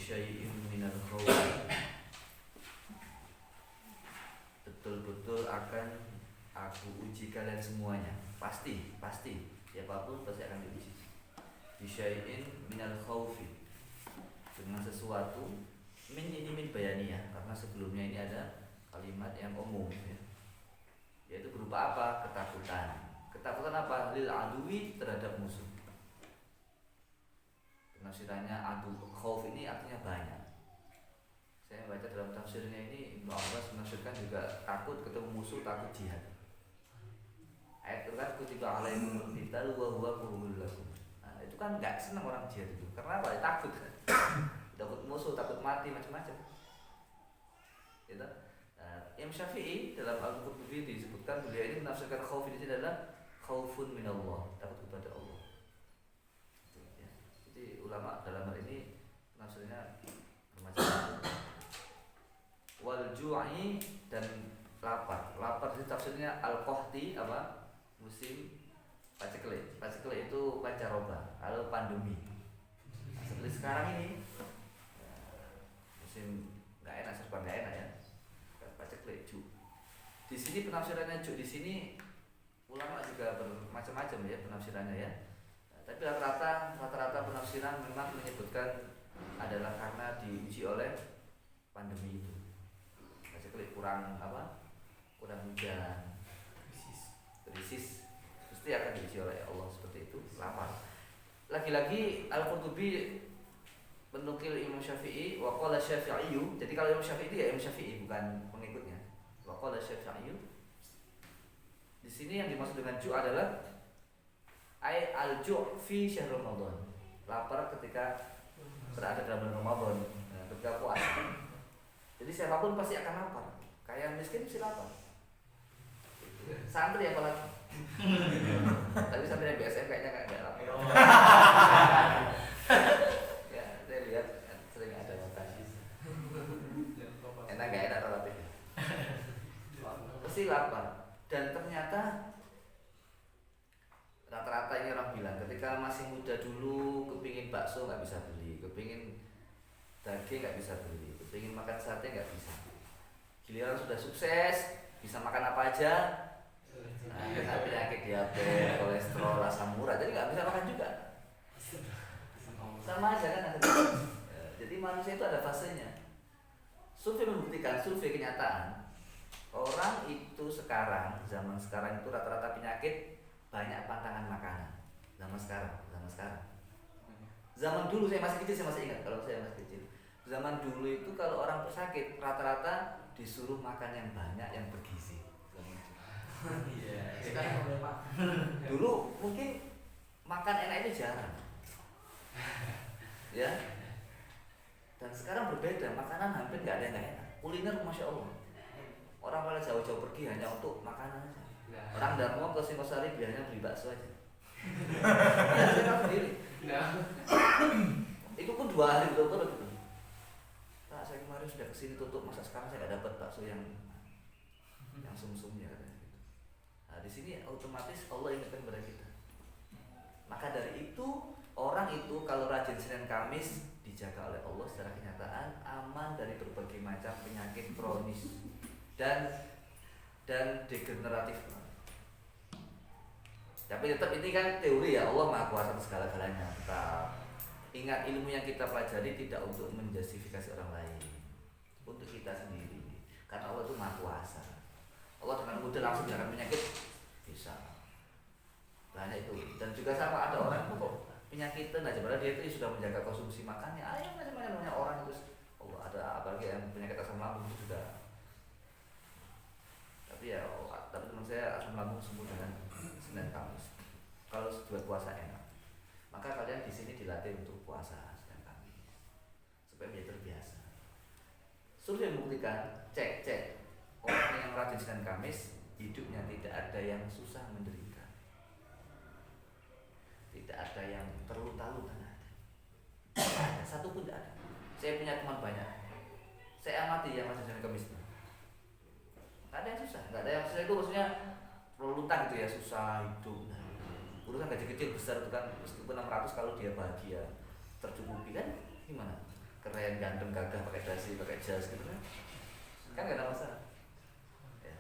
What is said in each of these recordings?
bisyai'in minal khawf, betul-betul akan aku uji kalian semuanya. Pasti siapapun pasti akan diuji. Bisyai'in minal khawfi, dengan sesuatu. Min ini min bayaniyah, karena sebelumnya ini ada kalimat yang umum ya. Yaitu berupa apa? Ketakutan. Ketakutan apa? Lil aduwi, terhadap musuh. Penafsirannya adu khauf ini artinya banyak. Saya baca dalam tafsirnya ini Ibnu Abbas menafsirkan juga takut ketemu musuh, takut jihad. Ayat itu kan kutiba alaihimul qital wa huwa kurhul lakum. Nah, itu kan enggak senang orang jihad itu. Karena apa? Takut. Takut musuh, takut mati, macam-macam. Gitu. Nah, Imam Syafi'i dalam Al-Qurtubi disebutkan beliau ini menafsirkan khauf ini adalah khaufun minallah, takut kepada Allah. Jadi ulama dalam hal ini penafsirnya bermacam-macam. Wal ju'i, dan lapar. Lapar itu tafsirnya al-qahti apa? Musim paceklik. Paceklik itu pancaroba, kalau pandemi. Nah, seperti sekarang ini musim enggak enak, serba enggak enak ya. Paceklik ju. Di sini penafsirannya ju di sini ulama juga bermacam-macam ya penafsirannya ya. Tapi rata-rata penafsiran memang menyebutkan adalah karena diuji oleh pandemi itu. Maksudnya kurang hujan, krisis, pasti akan diuji oleh Allah seperti itu. Lapar. Lagi-lagi Al-Qurtubi menukil Imam Syafi'i, wa qala Syafi'i. Jadi kalau Imam Syafi'i itu ya Imam Syafi'i, bukan pengikutnya. Wa qala Syafi'i. Di sini yang dimaksud dengan ju' adalah al-ju' fi syahr Ramadan. Lapar ketika berada dalam bulan Ramadan, ketika puasa. Jadi siapapun pasti akan lapar. Kayak miskin mesti lapar. Santri apalagi. Tapi santri yang BSM kayaknya enggak lapar. Ya, saya lihat sering ada makan. Enak enggak enak relatif. Pasti lapar. Dan ternyata rata-rata ini orang bilang ketika masih muda dulu kepingin bakso nggak bisa beli, kepingin daging nggak bisa beli, kepingin makan sate nggak bisa. Giliran sudah sukses, bisa makan apa aja, nah, kena penyakit diabetes, kolesterol, asam urat, jadi nggak bisa makan juga. Sama aja kan ada. Jadi manusia itu ada fasenya. Survei membuktikan, survei kenyataan, orang itu sekarang, zaman sekarang itu rata-rata penyakit banyak pantangan makanan. Zaman sekarang. Zaman dulu saya masih kecil, saya masih ingat kalau saya masih kecil. Zaman dulu itu kalau orang sakit rata-rata disuruh makan yang banyak, yang bergizi. Sekarang dulu mungkin makan enak itu jarang. Ya. Dan sekarang berbeda, makanan hampir nggak ada yang nggak enak. Kuliner masya Allah. Orang pada jauh-jauh pergi hanya untuk makanan aja. Orang Darmo ke Singosari biasanya beli bakso aja. Ya, saya tahu sendiri. Itu pun 2 hari betul-betul gitu. Pak, saya kemarin sudah kesini tutup, masa sekarang saya nggak dapat bakso yang sum-sumnya katanya gitu. Nah, di sini otomatis Allah ingatkan kepada kita. Maka dari itu orang itu kalau rajin Senin Kamis dijaga oleh Allah secara kenyataan aman dari berbagai macam penyakit kronis dan degeneratif. Tapi tetap ini kan teori ya, Allah Maha Kuasa segala-galanya. Tetap ingat ilmu yang kita pelajari tidak untuk menjustifikasi orang lain, untuk kita sendiri. Karena Allah itu Maha Kuasa. Allah dengan mudah langsung jangan penyakit bisa. Banyak itu. Dan juga sama ada orang itu kok penyakitan aja, padahal dia itu sudah menjaga konsumsi makannya. Macam-macam banyak orang itu. Allah ada apalagi yang penyakit asam lambung itu juga. Tapi teman saya asam lambung sembuh dengan Senin Kamis. Kalau buat puasa enak, maka kalian di sini dilatih untuk puasa Senin Kamis supaya menjadi terbiasa. Survei membuktikan, cek orang yang rajin Senin Kamis hidupnya tidak ada yang susah menderita, tidak ada yang terluka-luka, tidak ada, satu pun tidak ada. Saya punya teman banyak, saya amati yang rajin Senin Kamis itu. Nggak ada yang susah, nggak ada yang susah itu maksudnya relutan gitu ya, susah hidup. Urusan gaji kecil besar itu kan meskipun 600 kalau dia bahagia tercukupi kan gimana? keren, ganteng, gagah, pakai dasi, pakai jas gitu kan gak ada masalah ya.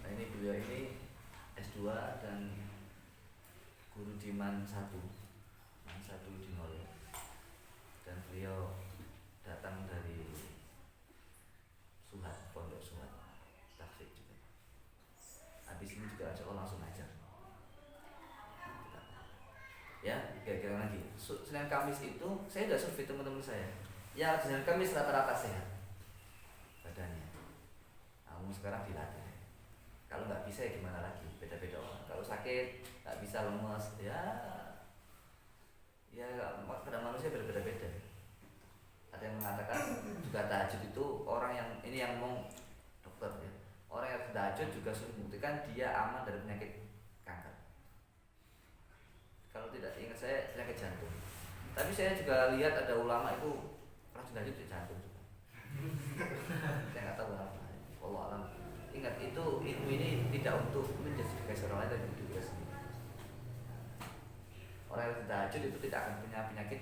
Nah ini beliau ini S2 dan guru di MAN 1 di Ngolo, dan beliau datang dari Suhat, Pondok Suhat Tafsir juga. Habis ini juga insya Allah langsung ajar ya. Kira-kira lagi Senin Kamis itu saya udah survei teman-teman saya ya, Senin Kamis rata-rata sehat badannya. Namun sekarang dilatih, kalau nggak bisa ya gimana lagi, beda-beda orang. Kalau sakit nggak bisa, lemes ya pada manusia berbeda-beda. Ada yang mengatakan juga tahajud itu orang yang ini yang ngomong dokter ya, orang yang tahajud juga sudah membuktikan dia aman dari penyakit kanker. Kalau tidak ingat saya penyakit jantung. Tapi saya juga lihat ada ulama itu rajin tahajud di jantung juga. Saya nggak tahu apa. Allah alam. Ingat itu ilmu ini tidak untuk menjustifikasi orang lain, tapi untuk diri sendiri. Orang yang tahajud itu tidak akan punya penyakit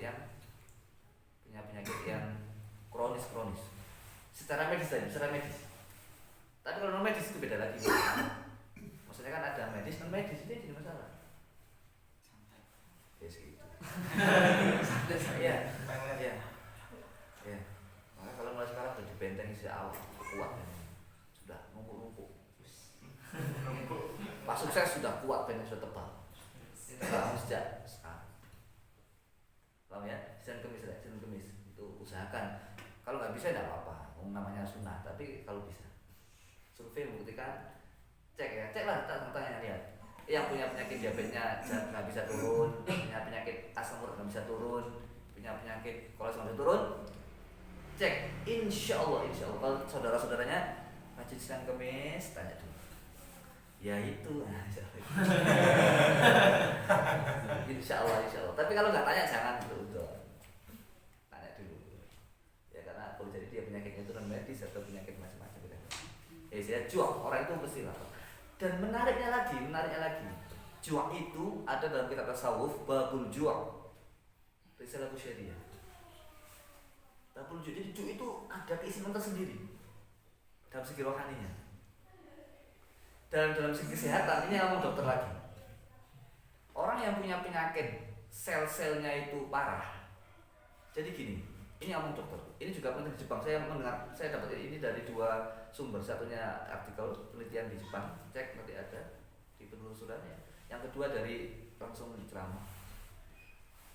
yang kronis secara medis saja, secara medis. Tapi kalau non medis itu beda lagi. Maksudnya kan ada medis, non medis itu jadi masalah. Ya segitu. Ya. Maka kalau mulai sekarang sudah dibentengi sejak awal, kuat ya. Sudah numpuk. Pas sukses sudah kuat, benteng sudah tebal. Kalau sejak sekarang. Paham ya? Senin Kemis itu usahakan. Kalau nggak bisa tidak apa-apa, namanya sunnah. Tapi kalau bisa, survei membuktikan, ceklah tanya lihat. Yang punya penyakit diabetesnya nggak bisa turun, punya penyakit asam urat nggak bisa turun, punya penyakit kolesterol nggak bisa turun, cek. Insya Allah kalau saudara-saudaranya rajin Senin Kemis, tanya dulu. Ya itu, insya Allah. Tapi kalau nggak tanya jangan dulu, tanya dulu. Ya karena boleh jadi dia penyakitnya itu non medis atau penyakit macam-macam. Saya jual orang itu mesti lapar. Dan menariknya lagi, jual itu ada dalam kitab tasawuf, babul jual. Risalah Syariah. Babul jual, jadi jual itu ada keistimewaan tersendiri dalam segi rohaninya. Dalam segi kesehatan, ini ngomong dokter lagi. Orang yang punya penyakit sel-selnya itu parah. Jadi gini, ini ngomong dokter. Ini juga penting di Jepang. Saya dapat ini dari dua sumber. Satunya artikel penelitian di Jepang, cek nanti ada di penelusurannya. Yang kedua dari langsung ceramah.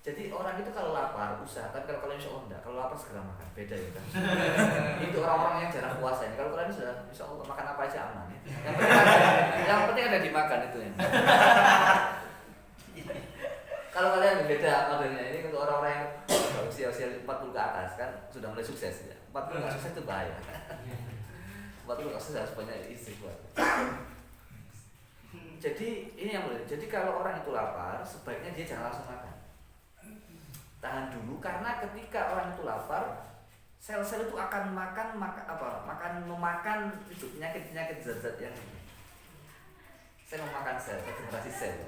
Jadi orang itu kalau lapar usaha, tapi kalau insya Allah enggak, kalau lapar segera makan, beda ya kan. Itu orang-orang yang jarang puasa ini. Kalau kalian sudah insya Allah makan apa aja aman ya. Yang penting ada dimakan itu ya. Kalau kalian beda modelnya, ini untuk orang-orang yang usia 40 ke atas kan sudah mulai sukses ya. 40 nggak sukses itu bahaya. 40 nggak sukses harus banyak istighfar. Jadi ini yang boleh. Jadi kalau orang itu lapar, sebaiknya dia jangan langsung makan. Tahan dulu, karena ketika orang itu lapar, sel-sel itu akan memakan itu penyakit zat-zat yang sel memakan sel, regenerasi sel.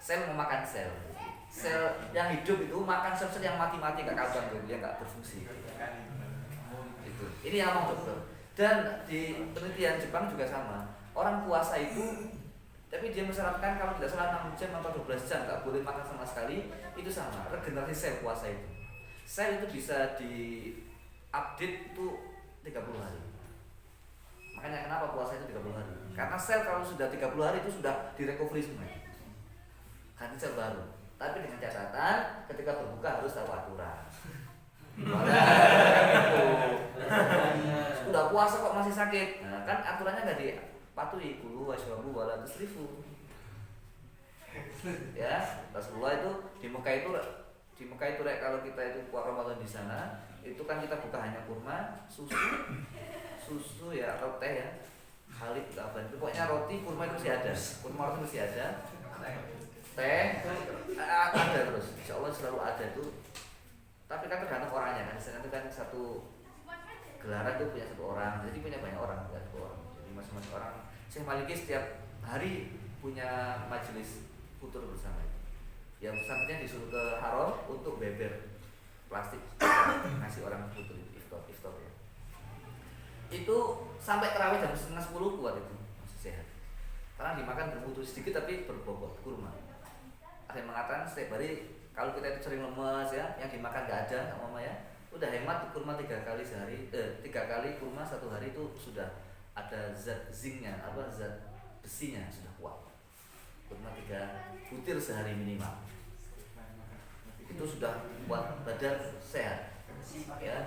Sel memakan sel. Sel yang hidup itu makan sel-sel yang mati-mati nggak kabang gitu, yang nggak berfungsi. Itu. Ini yang ngomong dokter. Dan di penelitian Jepang juga sama. Orang puasa itu, tapi dia mensyaratkan kalau tidak salah 6 jam atau 12 jam nggak boleh makan sama sekali. Itu sama, regenerasi sel puasa itu. Sel itu bisa di-update itu 30 hari. Makanya kenapa puasa itu 30 hari? Karena sel kalau sudah 30 hari itu sudah direcovery semua. Ganti sel baru. Tapi dengan catatan ketika berbuka harus tahu aturan. Sudah puasa kok masih sakit. Nah, kan aturannya nggak dipatuhi. Kulu washrabu wala tusrifu. Ya, Rasulullah itu di Mekah itu kalau kita itu puasa Ramadan di sana, itu kan kita buka hanya kurma, susu ya atau teh ya. Khalid apa itu pokoknya roti, kurma itu masih ada. Kurma itu masih ada. Teh ada terus. Insyaallah selalu ada itu. Tapi kan tergantung orangnya kan. Misalnya itu kan satu gelaran itu punya satu orang, jadi punya banyak orang, bukan satu orang. Jadi masing-masing orang. Syekh Maliki setiap hari punya majelis futur bersama. yang pesantrennya disuruh ke Haram untuk beber plastik ngasih orang butuh iftar ya. Itu sampai terawih jam 9:30 kuat itu masih sehat karena dimakan bermutu sedikit tapi berbobot kurma. Ada yang mengatakan setiap hari kalau kita itu sering lemes ya, yang dimakan nggak ada nggak mama ya, udah hemat kurma 3 kali sehari, 3 kali kurma satu hari itu sudah ada zat zinknya, apa zat besinya sudah kuat. Kurma 3 butir sehari minimal itu sudah buat badan sehat ya.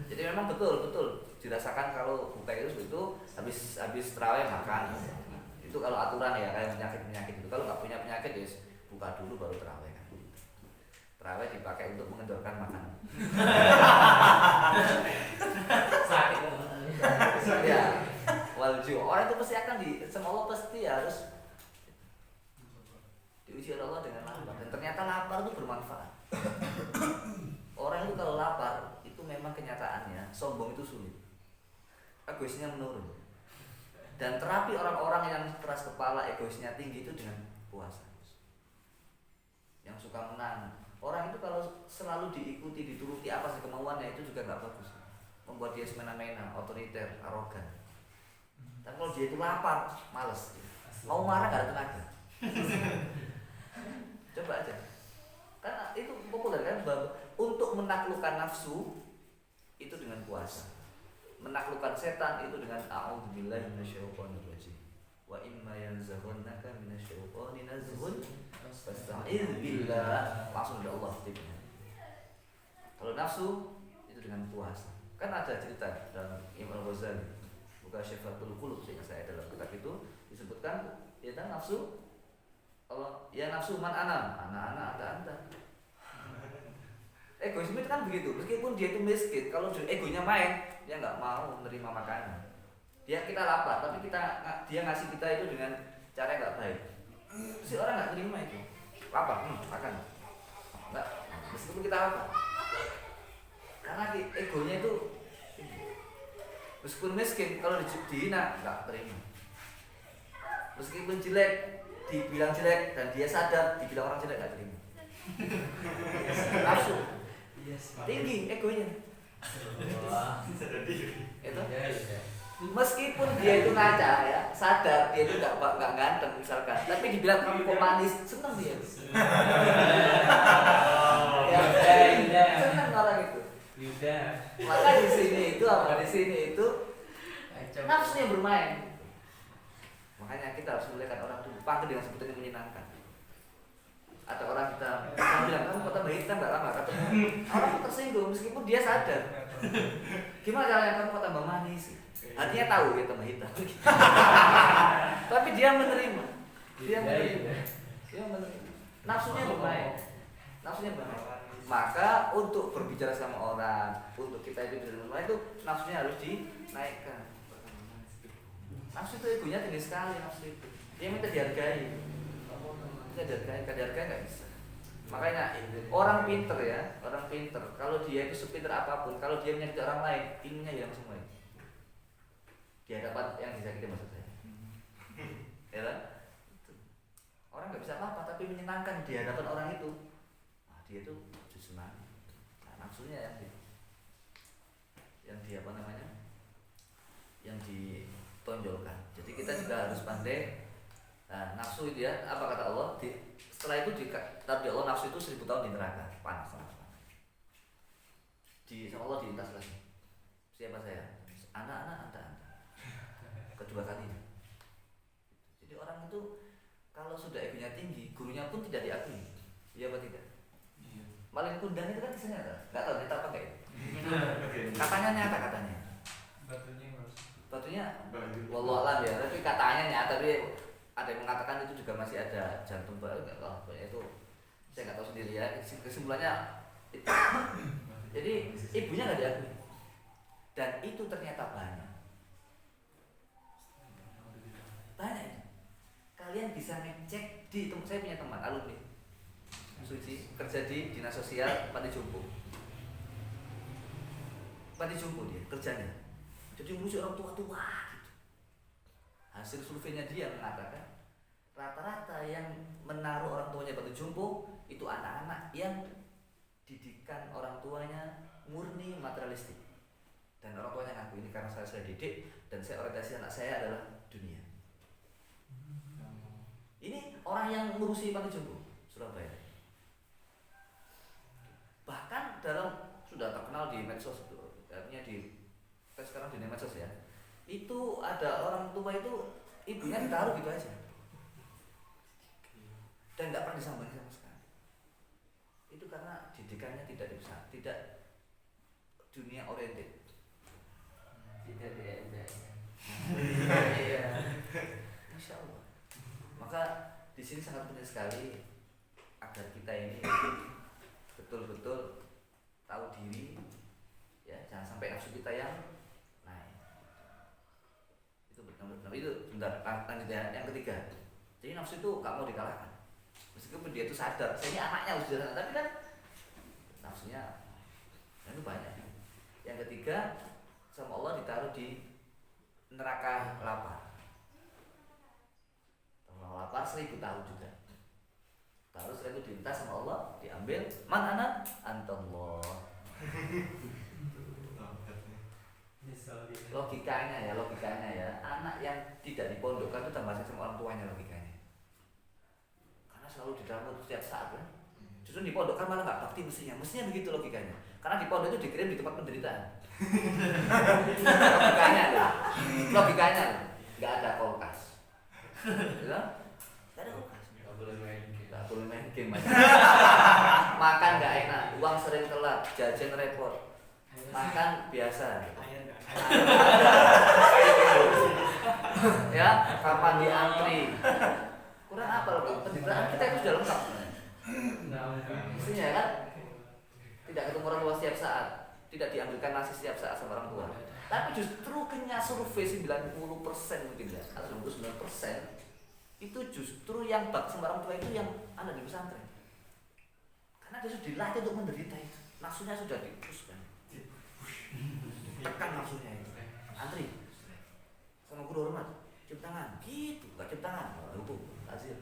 Jadi memang betul dirasakan kalau buka itu habis terawih makan itu kalau aturan ya, kayak penyakit itu. Kalau nggak punya penyakit ya buka dulu baru terawih kan. Terawih dipakai untuk mengendorkan makanan. Sakit ya walju orang itu pasti akan sama Allah pasti harus diuji oleh Allah dengan lapar, dan ternyata lapar itu bermanfaat. Orang itu kalau lapar itu memang kenyataannya sombong itu sulit, egoisnya menurun. Dan terapi orang-orang yang keras kepala, egoisnya tinggi itu dengan puasa. Yang suka menang, orang itu kalau selalu diikuti, dituruti apa sih kemauannya itu juga nggak bagus, membuat dia semena-mena, otoriter, arogan. Tapi kalau dia itu lapar, males, mau marah nggak ada tenaga. Coba aja, karena itu populer kan, untuk menaklukkan nafsu itu dengan puasa, menaklukkan setan itu dengan a'udzubillahi minasyaitonirrajim, wa imma yanzaghannaka minasyaitonir nazghun fasta'idz billah, langsung dari Allah tipnya. Kalau nafsu itu dengan puasa. Kan ada cerita dalam Imam Al-Ghazali, bukan Syifatul Qulub saya dalam kitab itu disebutkan ya kan nafsu Allah ya nafsu man anak anda. Egoisme itu kan begitu, meskipun dia itu miskin, kalau egonya main dia nggak mau menerima makanan. Kita lapar tapi dia ngasih kita itu dengan cara yang nggak baik, si orang nggak terima itu. Lapar makan nggak, meskipun kita lapar, karena egonya itu meskipun miskin, kalau dihina nggak terima. Meskipun jelek, dibilang jelek dan dia sadar dibilang orang jelek nggak terima. Nafsu tinggi egonya. Itu meskipun dia itu ngaca ya, sadar dia itu nggak ganteng misalkan, tapi dibilang kamu kok manis, seneng dia. Seneng orang itu. Maka di sini itu nafsunya bermain. Makanya kita harus melihat orang dulu, panggil dengan sebutan yang menyenangkan. Ada orang kita bilang kamu kok tambah hitam nggak lama katanya, orang itu tersinggung meskipun dia sadar. Gimana caranya kamu kok tambah manis? Artinya tahu ya tambah hitam. Tapi dia menerima. Nafsunya bermain. Maka untuk berbicara sama orang, untuk kita itu bisa bermain itu nafsunya harus dinaikkan. Nafsu itu egonya tinggi sekali, nafsu itu. Dia minta dihargai. Dihargai nggak bisa. Makanya orang pinter ya, kalau dia itu sepinter apapun, kalau dia menyakiti orang lain, ilmunya hilang semua. Di hadapan yang disakiti maksud saya. Ya kan? Orang nggak bisa apa-apa, tapi menyenangkan di hadapan orang itu. Nah, dia itu justru senang. Nah, nafsunya yang di apa namanya? Yang ditonjolkan. Jadi kita juga harus pandai. Nah, nafsu itu ya, apa kata Allah? Setelah itu kata Allah nafsu itu 1000 tahun di neraka, panas. Sama Allah dilintas lagi. Siapa saya? Anak-anak anda. Kedua kalinya. Jadi orang itu kalau sudah egonya tinggi, gurunya pun tidak diakui. Iya apa tidak? Maling kundang itu kan kisahnya nggak tahu kita apa kayak. Katanya nyata katanya. Batunya wallahu a'lam ya, tapi katanya nyata, tapi ada yang mengatakan itu juga masih ada jantung baru, nggak tahu itu saya nggak tahu sendiri ya. Kesimpulannya itu. Jadi ibunya nggak diakui dan itu ternyata banyak. Kalian bisa ngecek di saya punya teman alumni Suci kerja di dinas sosial Panti Jompo dia kerjanya. Jadi ngurusi orang tua gitu. Hasil surveinya dia mengatakan rata-rata yang menaruh orang tuanya Panti Jompo itu anak-anak yang didikan orang tuanya murni materialistik. Dan orang tuanya ngaku ini karena saya didik dan saya orientasi anak saya adalah dunia. Ini orang yang ngurusi panti jompo Surabaya. Bahkan dalam sudah terkenal di medsos itu, artinya sekarang di medsos ya. Itu ada orang tua itu ibunya ditaruh gitu aja. Dan nggak pernah disambangi sama sekali. Itu karena didikannya tidak dunia oriented. Tidak iya. Masya Allah. Maka di sini sangat penting sekali agar kita ini betul-betul tahu diri, ya jangan sampai nafsu kita yang naik. Itu benar-benar itu bentar lanjut ya. Yang ketiga, jadi nafsu itu nggak mau dikalahkan. Meskipun dia itu sadar, saya ini anaknya harus jalan, tapi kan nafsunya itu banyak. Yang ketiga, sama Allah ditaruh di neraka lapar. Neraka lapar 1000 tahun juga. Terus itu diminta sama Allah, diambil. Man ana antallah. Logikanya ya, anak yang tidak dipondokkan itu tambah sama orang tuanya logikanya. Karena selalu didampingi setiap saat kan. Justru dipondokkan malah nggak bakti mestinya begitu logikanya. Karena di pondok itu dikirim di tempat penderitaan. logikanya nggak ada kulkas. Nggak ada kulkas. Nggak boleh main game. Makan nggak enak, uang sering telat, jajan repot. Makan biasa. Ya, kapan diantri? Kurang apa loh? Penderitaan kita itu sudah lengkap. Mestinya kan tidak ketemu orang tua setiap saat, tidak diambilkan nasi setiap saat sama orang tua. Tapi justru kayaknya survei 90% mungkin ya, atau 99% itu justru yang bak sama orang tua itu yang ada di pesantren. Karena dia sudah dilatih untuk menderita itu, nafsunya sudah dipuskan, tekan nafsunya itu. Antri sama guru hormat, cium tangan, gitu, nggak cium tangan, hukum, azir.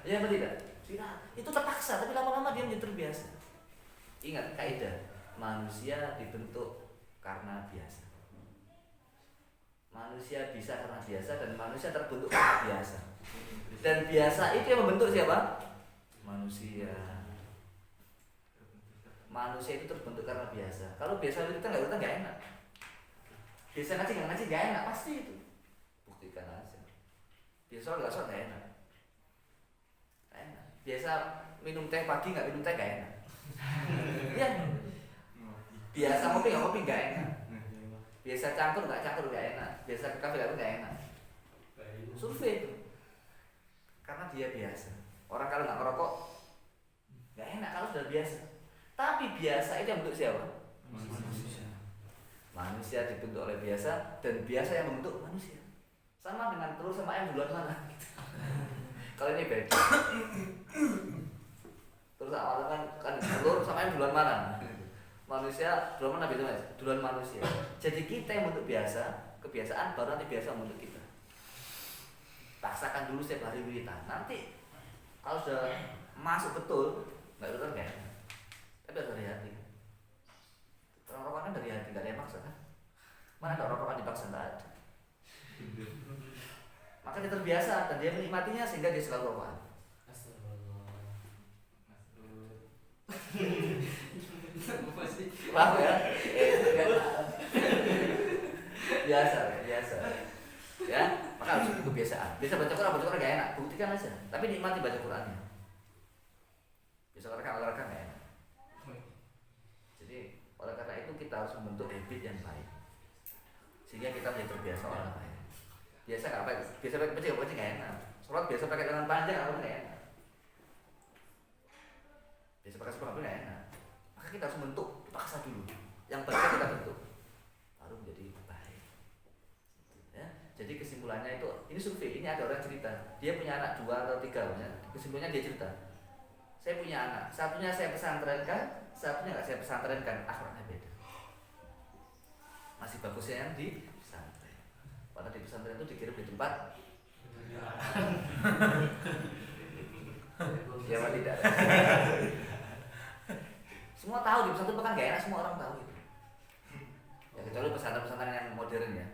Ya betul tidak? Itu terpaksa, tapi lama-lama dia menjadi terbiasa. Ingat kaidah, manusia dibentuk karena biasa. Manusia bisa karena biasa dan manusia terbentuk karena biasa. Dan biasa itu yang membentuk siapa? Manusia. Manusia itu terbentuk karena biasa. Kalau biasa kita nggak enak. Biasa ngaji nggak enak pasti itu. Buktikan aja. Biasa nggak enak. Biasa minum teh pagi nggak minum teh nggak enak. Iya. Biasa ngopi nggak enak. Biasa campur nggak enak. Biasa ke kafe nggak enak. Survei itu. Karena dia biasa. Orang kalau nggak ngerokok nggak enak kalau sudah biasa. Tapi biasa itu yang bentuk siapa? Manusia dibentuk oleh biasa dan biasa yang membentuk manusia. Sama dengan telur sama ayam duluan mana? Kalau ini beda. Terus awalnya kan telur sama ayam duluan mana? Manusia duluan mana beda mas? Duluan manusia. Jadi kita yang bentuk biasa, kebiasaan baru nanti biasa membentuk kita. Paksakan dulu setiap hari wiritan. Nanti kalau sudah masuk betul, nggak betul kan? Tapi dari hati. Orang-orang kan dari hati, nggak ada yang maksa kan? Mana ada orang-orang dipaksa, nggak ada. Maka dia terbiasa dan dia menikmatinya sehingga dia selalu rokokan. Paham ya? Biasa. Ya, maka harus kebiasaan. Bisa baca Quran nggak enak, buktikan aja. Tapi nikmati baca Qurannya. Bisa olahraga nggak enak. Jadi oleh karena itu kita harus membentuk habit yang baik, sehingga kita menjadi terbiasa orang lain. Biasa nggak apa? Biasa pakai baju nggak enak. Sholat biasa pakai tangan panjang apa nggak enak. Biasa pakai sepatu nggak enak. Maka kita harus bentuk, paksa dulu. Yang baik kita bentuk, baru menjadi baik. Ya, jadi kesimpulannya itu, ini survei, ini ada orang cerita, dia punya anak 2 atau 3, kesimpulannya dia cerita, saya punya anak, satunya saya pesantrenkan, satunya nggak saya pesantrenkan, akhlaknya beda. Masih bagusnya yang di pesantren. Padahal di pesantren itu dikirim di tempat Ya apa tidak? Semua tahu di pesantren kan gak enak, semua orang tahu itu. Ya kecuali pesantren-pesantren yang modern ya.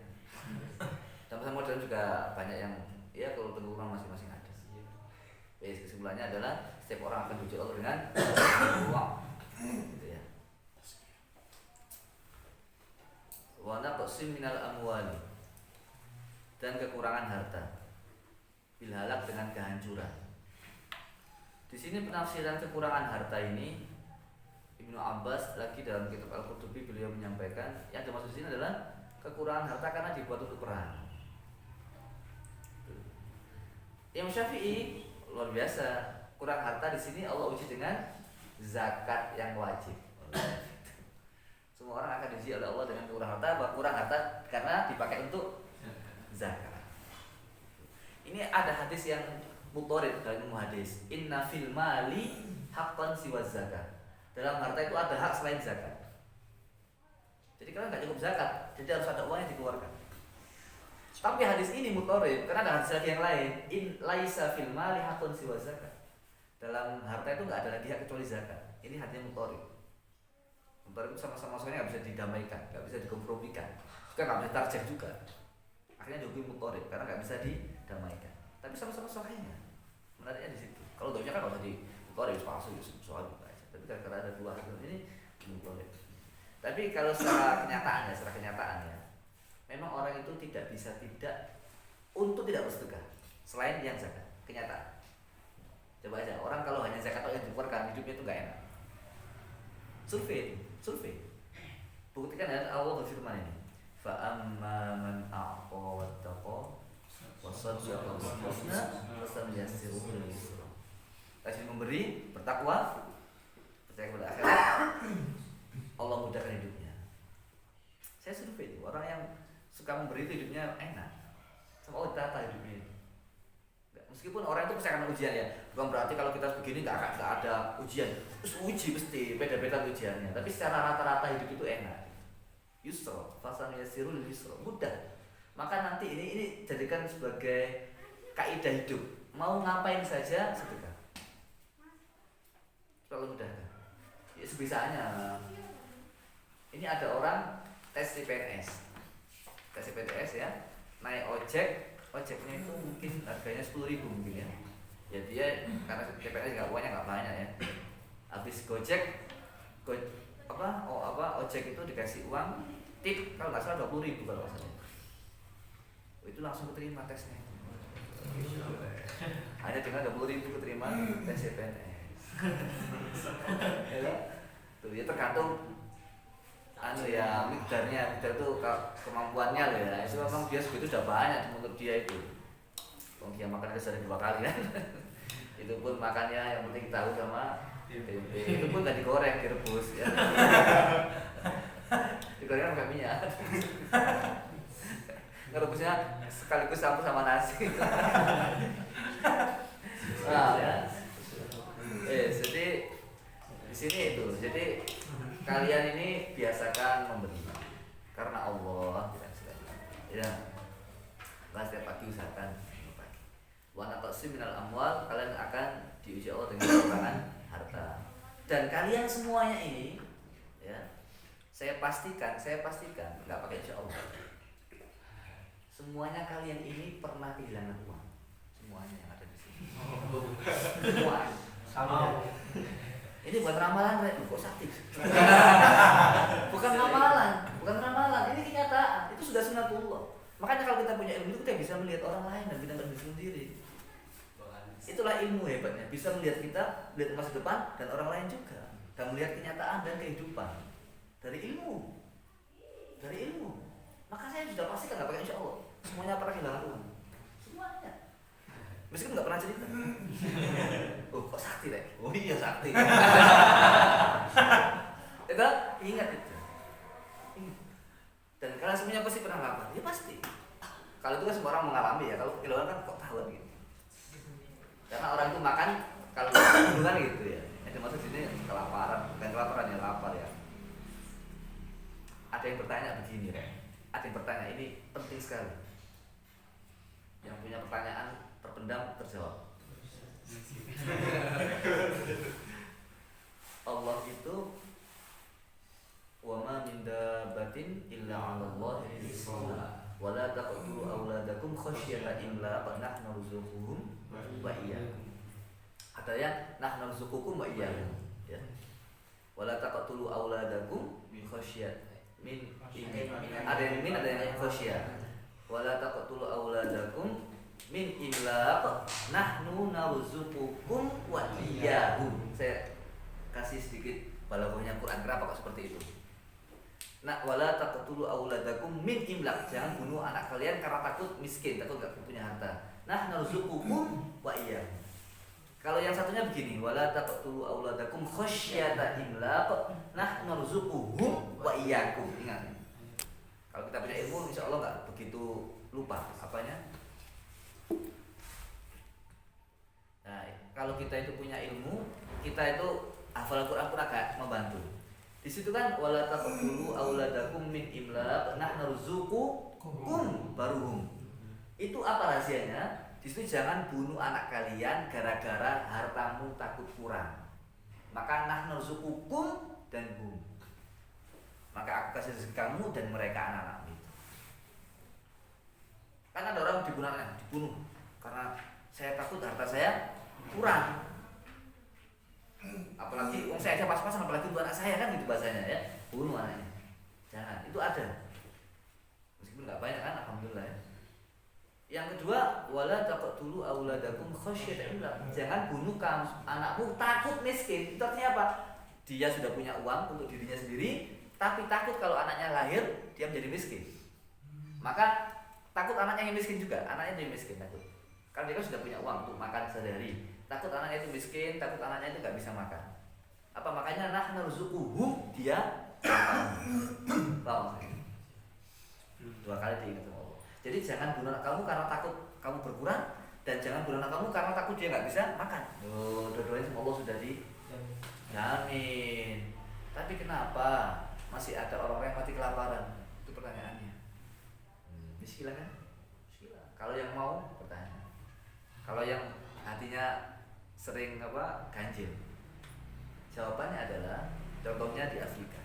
Dan pesantren modern juga banyak yang ya kalau tengkurang masing-masing ada. Ya, kesimpulannya adalah setiap orang akan diuji Allah dengan uang. Gitu ya. Wa naqsim minal amwali, dan kekurangan harta, bil halak, dengan kehancuran. Di sini penafsiran kekurangan harta ini Ibnu Abbas lagi dalam kitab Al-Qurtubi beliau menyampaikan yang dimaksud di sini adalah kekurangan harta karena dibuat untuk perang. Imam Syafi'i luar biasa, kurang harta di sini Allah uji dengan zakat yang wajib. Semua orang akan diuji oleh Allah dengan kurang harta, kurang harta karena dipakai untuk zakat. Ini ada hadis yang mutorid dari hadis, inna fil mali haqqan siwa zakat. Dalam harta itu ada hak selain zakat. Jadi kalau nggak cukup zakat, jadi harus ada uang yang dikeluarkan. Tapi hadis ini mutorid karena ada hadis lagi yang lain, in laisa fil mali haqqan siwa zakat. Dalam harta itu nggak ada lagi hak kecuali zakat. Ini hadisnya mutorid. Mutorid itu sama-sama soalnya nggak bisa didamaikan, nggak bisa dikompromikan, juga nggak bisa tarjah juga. Akhirnya dihukum mutorid karena nggak bisa didamaikan. Tapi sama-sama soalnya. Menariknya di situ. Kalau doanya kan nggak usah di mutorid, palsu soal itu aja. Tapi karena ada dua hadis ini mutorid. Tapi kalau secara kenyataannya, memang orang itu tidak bisa tidak untuk tidak bersedekah selain yang zakat. Kenyataan. Coba aja orang kalau hanya zakat yang dikeluarkan hidupnya itu nggak enak. Survei. Buktikan dengan Allah berfirman ini. Fa amma man a'ta wattaqa wa saddaqa bil husna fasanyassiruhu lil yusra. Rajin memberi, bertakwa, percaya kepada akhirat, Allah mudahkan hidupnya. Saya survei itu orang yang suka memberi itu hidupnya enak, sama Allah tata hidupnya. Meskipun orang itu pasti akan ujian ya, bukan berarti kalau kita begini nggak ada ujian. Terus uji mesti beda-beda ujiannya. Tapi secara rata-rata hidup itu enak. Yusra, fasan yasirul yusra, mudah. Maka nanti ini jadikan sebagai kaidah hidup. Mau ngapain saja sedekah. Selalu mudah kan? Ya sebisanya. Ini ada orang tes CPNS. Tes CPNS ya, naik ojeknya itu mungkin harganya 10.000 mungkin ya. Ya dia karena CPNS uangnya nggak banyak ya. Habis ojek itu dikasih uang tip kalau nggak salah 20.000 kalau nggak salah. Itu langsung keterima tesnya. Hanya dengan 20.000 keterima tes CPNS. Ya, tuh ya tergantung mikdarnya itu kemampuannya loh ya. Itu memang dia segitu sudah banyak menurut dia itu. Kalau dia makan sehari 2 kali kan. Itu pun makannya yang penting tahu sama tempe. Itu pun nggak digoreng, direbus ya. Digoreng pakai minyak. Ngerebusnya sekaligus campur sama nasi. Nah, ya. Jadi di sini itu. Jadi kalian ini biasakan memberi karena Allah ya. Setiap pagi usahakan wa naqsim minal amwal, kalian akan diuji Allah dengan kekurangan harta. Dan kalian semuanya ini ya, saya pastikan nggak pakai insya Allah. Semuanya kalian ini pernah kehilangan uang. Semuanya yang ada di sini. Semua. Sama. Ini bukan ramalan, kok sakti? Bukan ramalan, ini kenyataan. Itu sudah sunatullah. Makanya kalau kita punya ilmu itu kita bisa melihat orang lain dan kita bisa sendiri. Itulah ilmu hebatnya, bisa melihat kita, melihat masa depan dan orang lain juga, dan melihat kenyataan dan kehidupan dari ilmu. Maka saya sudah pastikan nggak pakai insya Allah. Semuanya pernah kehilangan uang. Semuanya. Meskipun nggak pernah cerita. Oh, kok sakti deh? Oh iya sakti. Itu ingat itu. Dan kalian semuanya pasti pernah lapar. Ya pasti. Kalau itu kan semua orang mengalami ya. Kalau kehilangan kan kok tahu gitu. Karena orang itu makan kalau hubungan gitu ya. Yang dimaksud sini kelaparan, bukan kelaparan ya, lapar ya. Ada yang bertanya begini, Ada yang bertanya ini penting sekali. Yang punya pertanyaan pendam terjawab. Allah itu wa ma min dabbatin illa 'ala Allahi rizquha wa la taqtulu auladakum khasyata imlaq nahnu narzuquhum wa iyyakum. Ada yang nahnu narzuqukum wa iyyakum ya. Wa la taqtulu auladakum khasyat min ada yang min ada yang khasyat. Wa la taqtulu auladakum min imlaq nahnu narzuqukum wa iyyahum. Saya kasih sedikit balaghahnya Quran, kenapa kok seperti itu? Nah, wala taqtulu auladakum min imlaq, jangan bunuh anak kalian karena takut miskin, takut enggak punya harta. Nah, narzuqukum wa iyyahum. Kalau yang satunya begini, wala taqtulu auladakum khasyata imlaq, nah narzuquhum wa iyyakum. Ingat. Kalau kita punya ilmu insyaallah enggak begitu lupa apanya. Nah, kalau kita itu punya ilmu, kita itu hafal Al-Quran pun agak membantu. Di situ kan wala taqtulu auladakum min imlaq nahnu narzuqukum baruhum. Itu apa rahasianya? Di situ jangan bunuh anak kalian gara-gara hartamu takut kurang. Maka nahnu narzuqukum dan hum. Maka aku kasih rezeki kamu dan mereka anak-anak itu. Kan ada orang dibunuh karena saya takut harta saya kurang. Apalagi saya aja pas-pasan, apalagi untuk anak saya kan gitu bahasanya ya, bunuh anaknya. Jangan, itu ada. Meskipun nggak banyak kan, alhamdulillah ya. Yang kedua, wala taqtulu auladakum khasyata imlaq. Jangan bunuh kamu anakmu takut miskin. Itu artinya apa? Dia sudah punya uang untuk dirinya sendiri, tapi takut kalau anaknya lahir dia menjadi miskin. Maka takut anaknya yang miskin juga, anaknya jadi miskin takut. Karena dia kan sudah punya uang untuk makan sehari. Takut anaknya itu miskin, takut anaknya itu nggak bisa makan. Apa makanya nahnu narzuquhum, dia paham? Dua kali diingat sama Allah. Jadi jangan bunuh anak kamu karena takut kamu berkurang, dan jangan bunuh anak kamu karena takut dia nggak bisa makan. Dua-duanya sama Allah sudah dijamin. Tapi kenapa masih ada orang-orang yang mati kelaparan? Itu pertanyaannya. Bismillah kan? Bismillah. Kalau yang mau bertanya. Kalau yang hatinya sering ganjil, jawabannya adalah contohnya di Afrika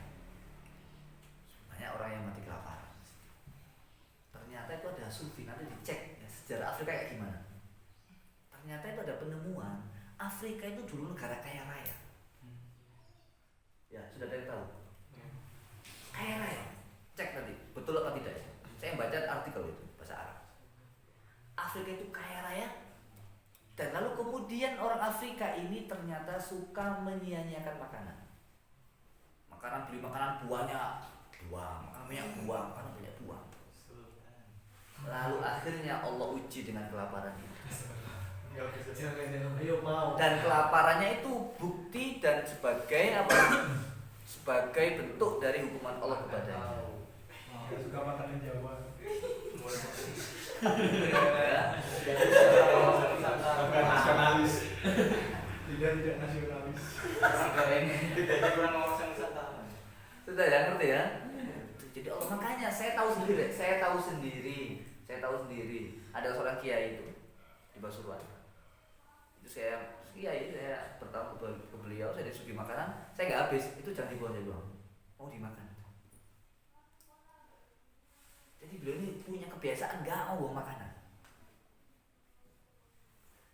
banyak orang yang mati kelaparan. Ternyata itu ada sufi, nanti dicek ya, sejarah Afrika kayak gimana. Ternyata itu ada penemuan Afrika itu dulu negara kaya raya. Ya sudah ada yang tahu kaya raya, cek nanti betul apa tidak ya. Saya baca artikel itu bahasa Arab. Afrika itu kaya raya. Dan lalu kemudian orang Afrika ini ternyata suka menyia-nyiakan makanan. Beli makanan buahnya buang, makanan banyak buang, makanan banyak buang. Lalu akhirnya Allah uji dengan kelaparan itu. Dan kelaparannya itu bukti dan sebagai sebagai bentuk dari hukuman Allah kepadanya. Suka makanan Jawa. Nasionalis. Tidak nasionalis. Tidak kurang wawasan wisata. Sudah ya, ngerti ya? Jadi Allah, makanya saya tahu sendiri. Ada seorang kiai itu di Pasuruan. Itu saya bertamu ke beliau, saya disuguhi makanan, saya nggak habis, itu jangan dibuang, saya bilang, mau dimakan. Jadi beliau ini punya kebiasaan nggak mau buang makanan.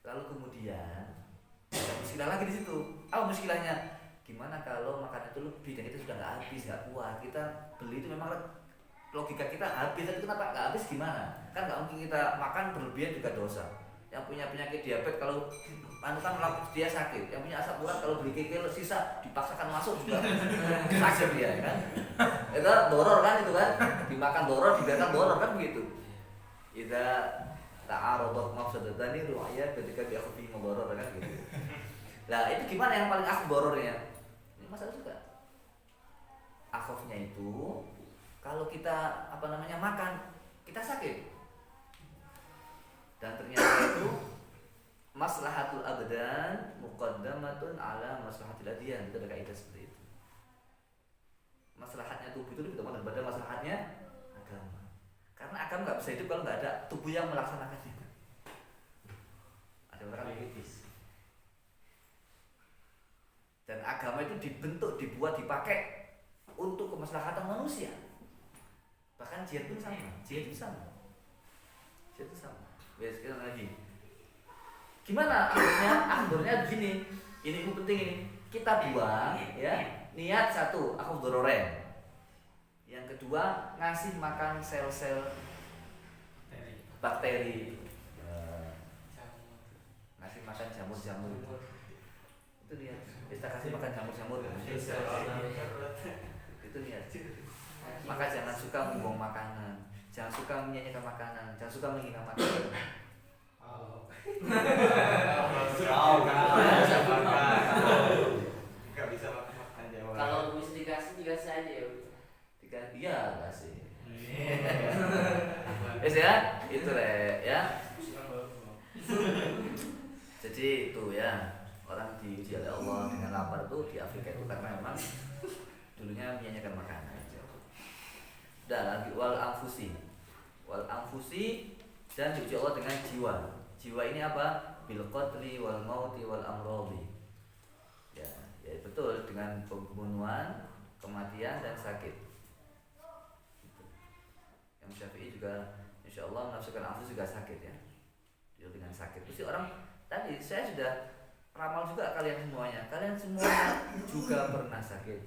Lalu kemudian ada muskilah lagi di situ. Apa muskilahnya? Gimana kalau makanan itu lebih dan kita sudah nggak habis, nggak kuat, kita beli itu memang logika kita habis, tapi kenapa nggak habis gimana? Kan nggak mungkin kita makan berlebihan juga dosa. Yang punya penyakit diabetes kalau panutan dia sakit, yang punya asam urat kalau beli kikil sisa dipaksakan masuk juga sakit dia kan? Itu doror kan itu kan? Dimakan doror, dibiarkan doror kan begitu. Idza ta'aradat mafsadatani ru'ya ketika dia kopi doror kan gitu. Nah itu gimana yang paling akhaf dorornya? Ini masalah juga. Akhafnya itu kalau kita makan kita sakit. Dan ternyata itu maslahatul abdan muqaddamatun ala maslahatil adyan. Itu ada kaidah seperti itu. Maslahatnya tubuh itu lebih utama daripada maslahatnya agama. Karena agama nggak bisa hidup kalau nggak ada tubuh yang melaksanakannya. kan dan agama itu dibentuk, dibuat, dipakai untuk kemaslahatan manusia. Bahkan jihad pun sama, jihad itu sama. Sekarang lagi. Gimana akhirnya begini. Ini penting ini. Kita buang ya, niat satu, aku dororen. Yang kedua, ngasih makan sel-sel bakteri. Ngasih makan jamur-jamur. Itu niat. Kita kasih makan jamur-jamur. Itu niat. Maka jangan suka membuang makanan, jangan suka menyanyikan makanan, jangan suka menghina makanan. Nggak bisa makan Jawa. Kalau mesti dikasih aja ya. Iya kasih. Wes ya, itu ya. Jadi itu ya, orang diuji oleh Allah dengan lapar itu di Afrika itu karena memang dulunya menyanyikan makanan. Udah lagi wal anfusi dan diuji Allah dengan jiwa. Jiwa ini apa? Bil qatli wal mauti wal amrodi. Ya betul, dengan pembunuhan, kematian dan sakit. Yang Syafi'i juga insya Allah menafsirkan anfus juga sakit ya. Dia dengan sakit. Terus orang tadi saya sudah ramal juga kalian semuanya. Kalian semuanya juga pernah sakit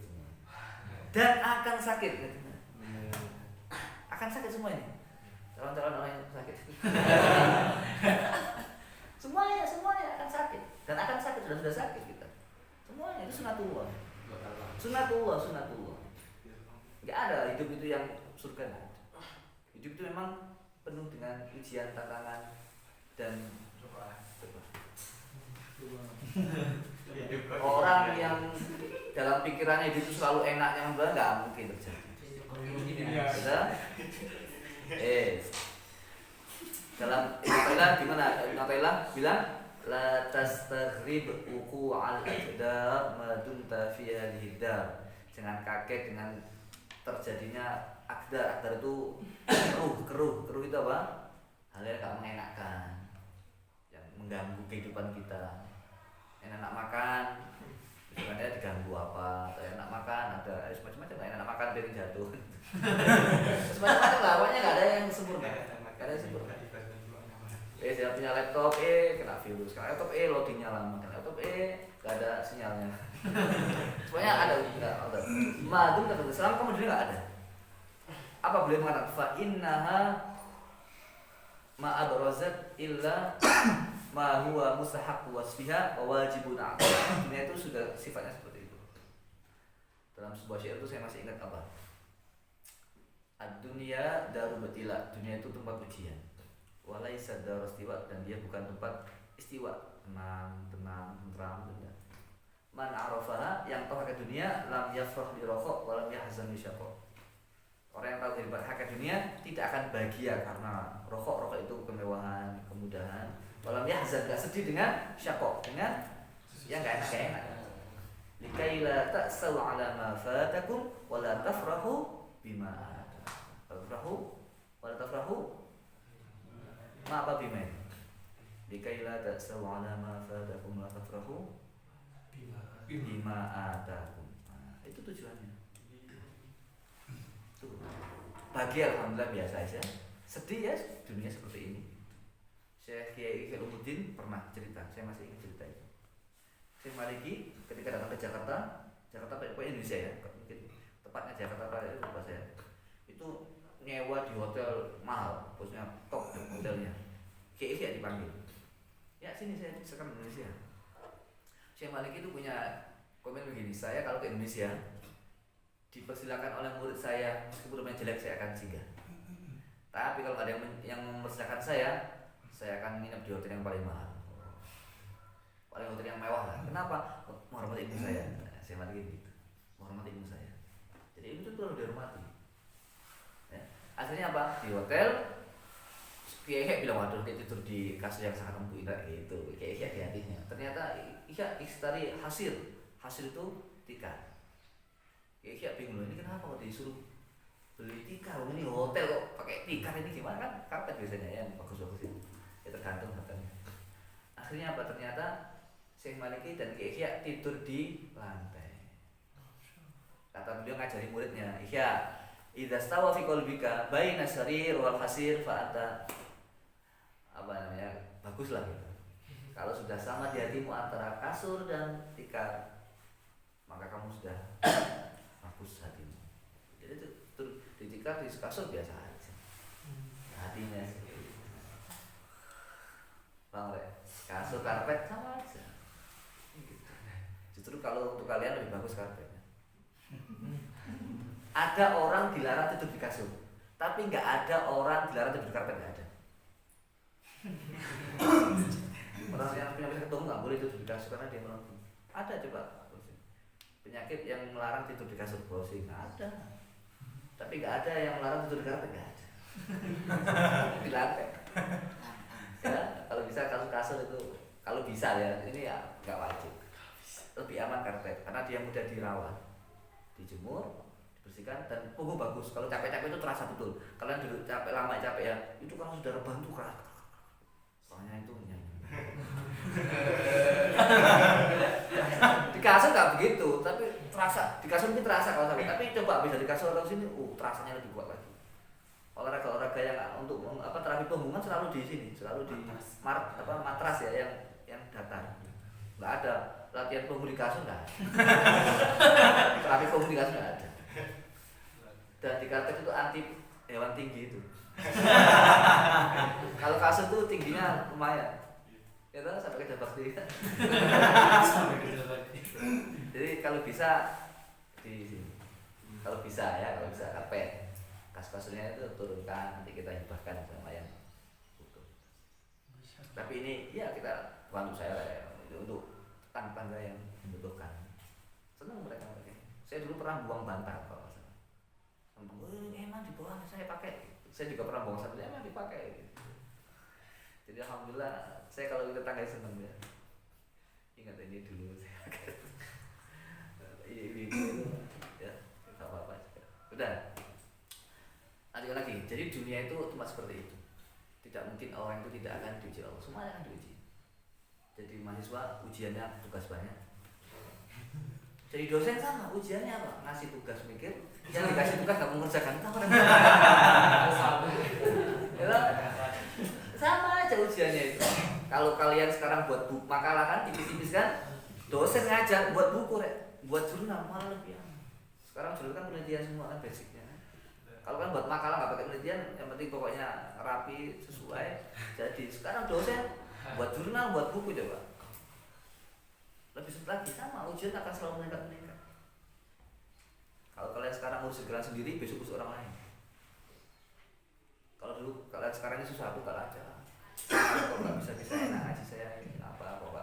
dan akan sakit. Akan sakit semua ini. Calon-calon orang yang sakit. semuanya akan sakit dan akan sakit, sudah sakit kita. Semuanya itu sunatullah. Enggak ada hidup itu yang surga enggak ada. Hidup itu memang penuh dengan ujian, tantangan dan orang yang dalam pikirannya hidup itu selalu enak yang benar enggak mungkin terjadi. Dalam Nataila gimana? Nataila bilang la tastaghrib uqu'al aqdar ma dumta fi hadhihi dar. Jangan kaget dengan terjadinya akdar. Akdar itu keruh itu apa? Hal yang gak mengenakan, yang mengganggu kehidupan kita. Enak makan, misalnya diganggu apa? Atau enak makan ada macam-macam lah. Enak makan piring jatuh. Macam-macam lah. Pokoknya gak ada yang sempurna. Gak ada yang sempurna. Saya punya laptop kena virus, kena laptop loadingnya lama, kena laptop gak ada sinyalnya. Pokoknya ada. Madum kata selama kamu dulu nggak ada. Apa boleh mengatakan fa innaha ma abrazat illa ma huwa mustahaq wasfiha wa wajibun 'alaiha. Dunia itu sudah sifatnya seperti itu. Dalam sebuah syair itu saya masih ingat apa? Ad-dunya darul batila. Dunia itu tempat ujian. Walaisa darus istiwa, dan dia bukan tempat istiwa, tenang, tentram. Man arafaha, yang tahu hakikat dunia, lam yafrah bi rokok, walam yahzan bi syaqaq. Orang yang tahu kehidupan hakikat dunia tidak akan bahagia karena rokok itu kemewahan, kemudahan. Walam yahzan, gak sedih dengan syaqaq, dengan yang gak enak. Likaila ta'saw ala ma fatakum wala tafrahu bima tafrahu wala tafrahu ma apa bima. Likaila ta'saw ala ma fatakum wala tafrahu bima atakum. Nah, itu tujuannya. Tuh. Bahagia alhamdulillah biasa aja. Sedih ya dunia seperti ini. Syekh Kiai Khairuddin pernah cerita, saya masih ingat cerita itu. Syekh Maliki ketika datang ke Jakarta pokoknya Indonesia ya, mungkin tepatnya Jakarta itu lupa saya. Itu nyewa di hotel mahal, bosnya top hotelnya. Kiai dipanggil. Ya sini saya sekarang Indonesia. Syekh Maliki itu punya komen begini, saya kalau ke Indonesia dipersilakan oleh murid saya, meskipun rumahnya jelek saya akan singgah. Tapi kalau ada yang mempersilakan saya akan nginep di hotel yang paling mahal, paling hotel yang mewah lah. Kenapa? Menghormati ibu saya. Saya mati gitu, menghormati ibu saya. Jadi ibu itu harus dihormati. Ya. Akhirnya apa? Di hotel, Kiai bilang waduh dia tidur di kasur yang sangat empuk gitu. Kiai di hatinya. Ternyata istari hasil itu tikar. Kiai bingung ini kenapa kok disuruh beli tikar? Ini hotel kok pakai tikar, ini gimana kan? Karpet biasanya yang bagus-bagus itu. Ya tergantung hotelnya. Akhirnya apa? Ternyata Syekh Maliki dan Ki Ihya tidur di lantai. Kata beliau ngajari muridnya, Ihya, idza stawa fi qalbika baina sarir wal hasir fa anta apa namanya? Baguslah gitu. Kalau sudah sama di hatimu antara kasur dan tikar, maka kamu sudah bagus hatimu. Jadi itu di tikar di kasur biasa aja. Hatinya seperti itu. Bang, kasur karpet sama aja. Gitu. Justru kalau untuk kalian lebih bagus karpetnya. Ada orang dilarang tidur di kasur, tapi nggak ada orang dilarang tidur di karpet, nggak ada. Orang yang punya penyakit jantung nggak boleh tidur di kasur karena dia melengkung. Ada coba penyakit yang melarang tidur di kasur, browsing ada. Tapi nggak ada yang melarang tidur di karpet, nggak ada. Di lantai. Ya, kalau bisa kasur itu, kalau bisa ya, ini ya nggak wajib. Lebih aman karpet karena dia mudah dirawat, dijemur, dibersihkan dan punggung bagus. Kalau capek-capek itu terasa betul. Kalian dulu capek lama capek ya, itu kalau sudah rebahan tuh keras. Soalnya itu nyanyi. Di kasur nggak begitu, tapi terasa. Di kasur mungkin terasa kalau sakit. Tapi coba bisa di kasur atau sini, terasanya lebih kuat lagi. Olahraga yang untuk terapi punggungan selalu di sini, selalu di matras ya yang datar. Nggak ada latihan punggung di kasur, nggak ada. Terapi punggung di kasur nggak ada. Dan di karpet itu anti hewan tinggi itu. Kalau kasur tuh tingginya lumayan. Ya tahu sampai ke bakti. Jadi kalau bisa di sini. Kalau bisa karpet. Kasurnya itu turunkan, nanti kita hibahkan sama yang butuh. Tapi ini ya kita bantu saya ya, untuk tangga yang membutuhkan. Senang mereka. Saya dulu pernah buang bantal kalau salah. Emang dibuang, saya pakai. Saya juga pernah buang satu, emang dipakai. Jadi alhamdulillah saya kalau tetangga senang ya. Ingat ini dulu saya pakai. Ini ya, nggak apa-apa juga. Udah. Lanjut lagi. Jadi dunia itu cuma seperti itu. Tidak mungkin orang itu tidak akan diuji Allah. Semuanya akan diuji. Jadi mahasiswa ujiannya tugas banyak. Jadi dosen sama ujiannya apa? Ngasih tugas mikir. Yang dikasih tugas nggak mengerjakan itu orang. Sama aja ujiannya itu. Kalau kalian sekarang buat buku makalah kan tipis-tipis kan, dosen ngajar buat buku buat jurnal malah lebih aman. Sekarang jurnal kan penelitian semua kan basicnya. Kalau kan buat makalah nggak pakai penelitian, yang penting pokoknya rapi sesuai. Jadi sekarang dosen buat jurnal, buat buku coba. Lebih sulit lagi sama ujian akan selalu meningkat. Kalau kalian sekarang urus segera sendiri, besok urus orang lain. Kalau dulu kalian sekarang ini susah, aku kalah aja. Kalau nggak bisa enak ngaji saya ini apa, kok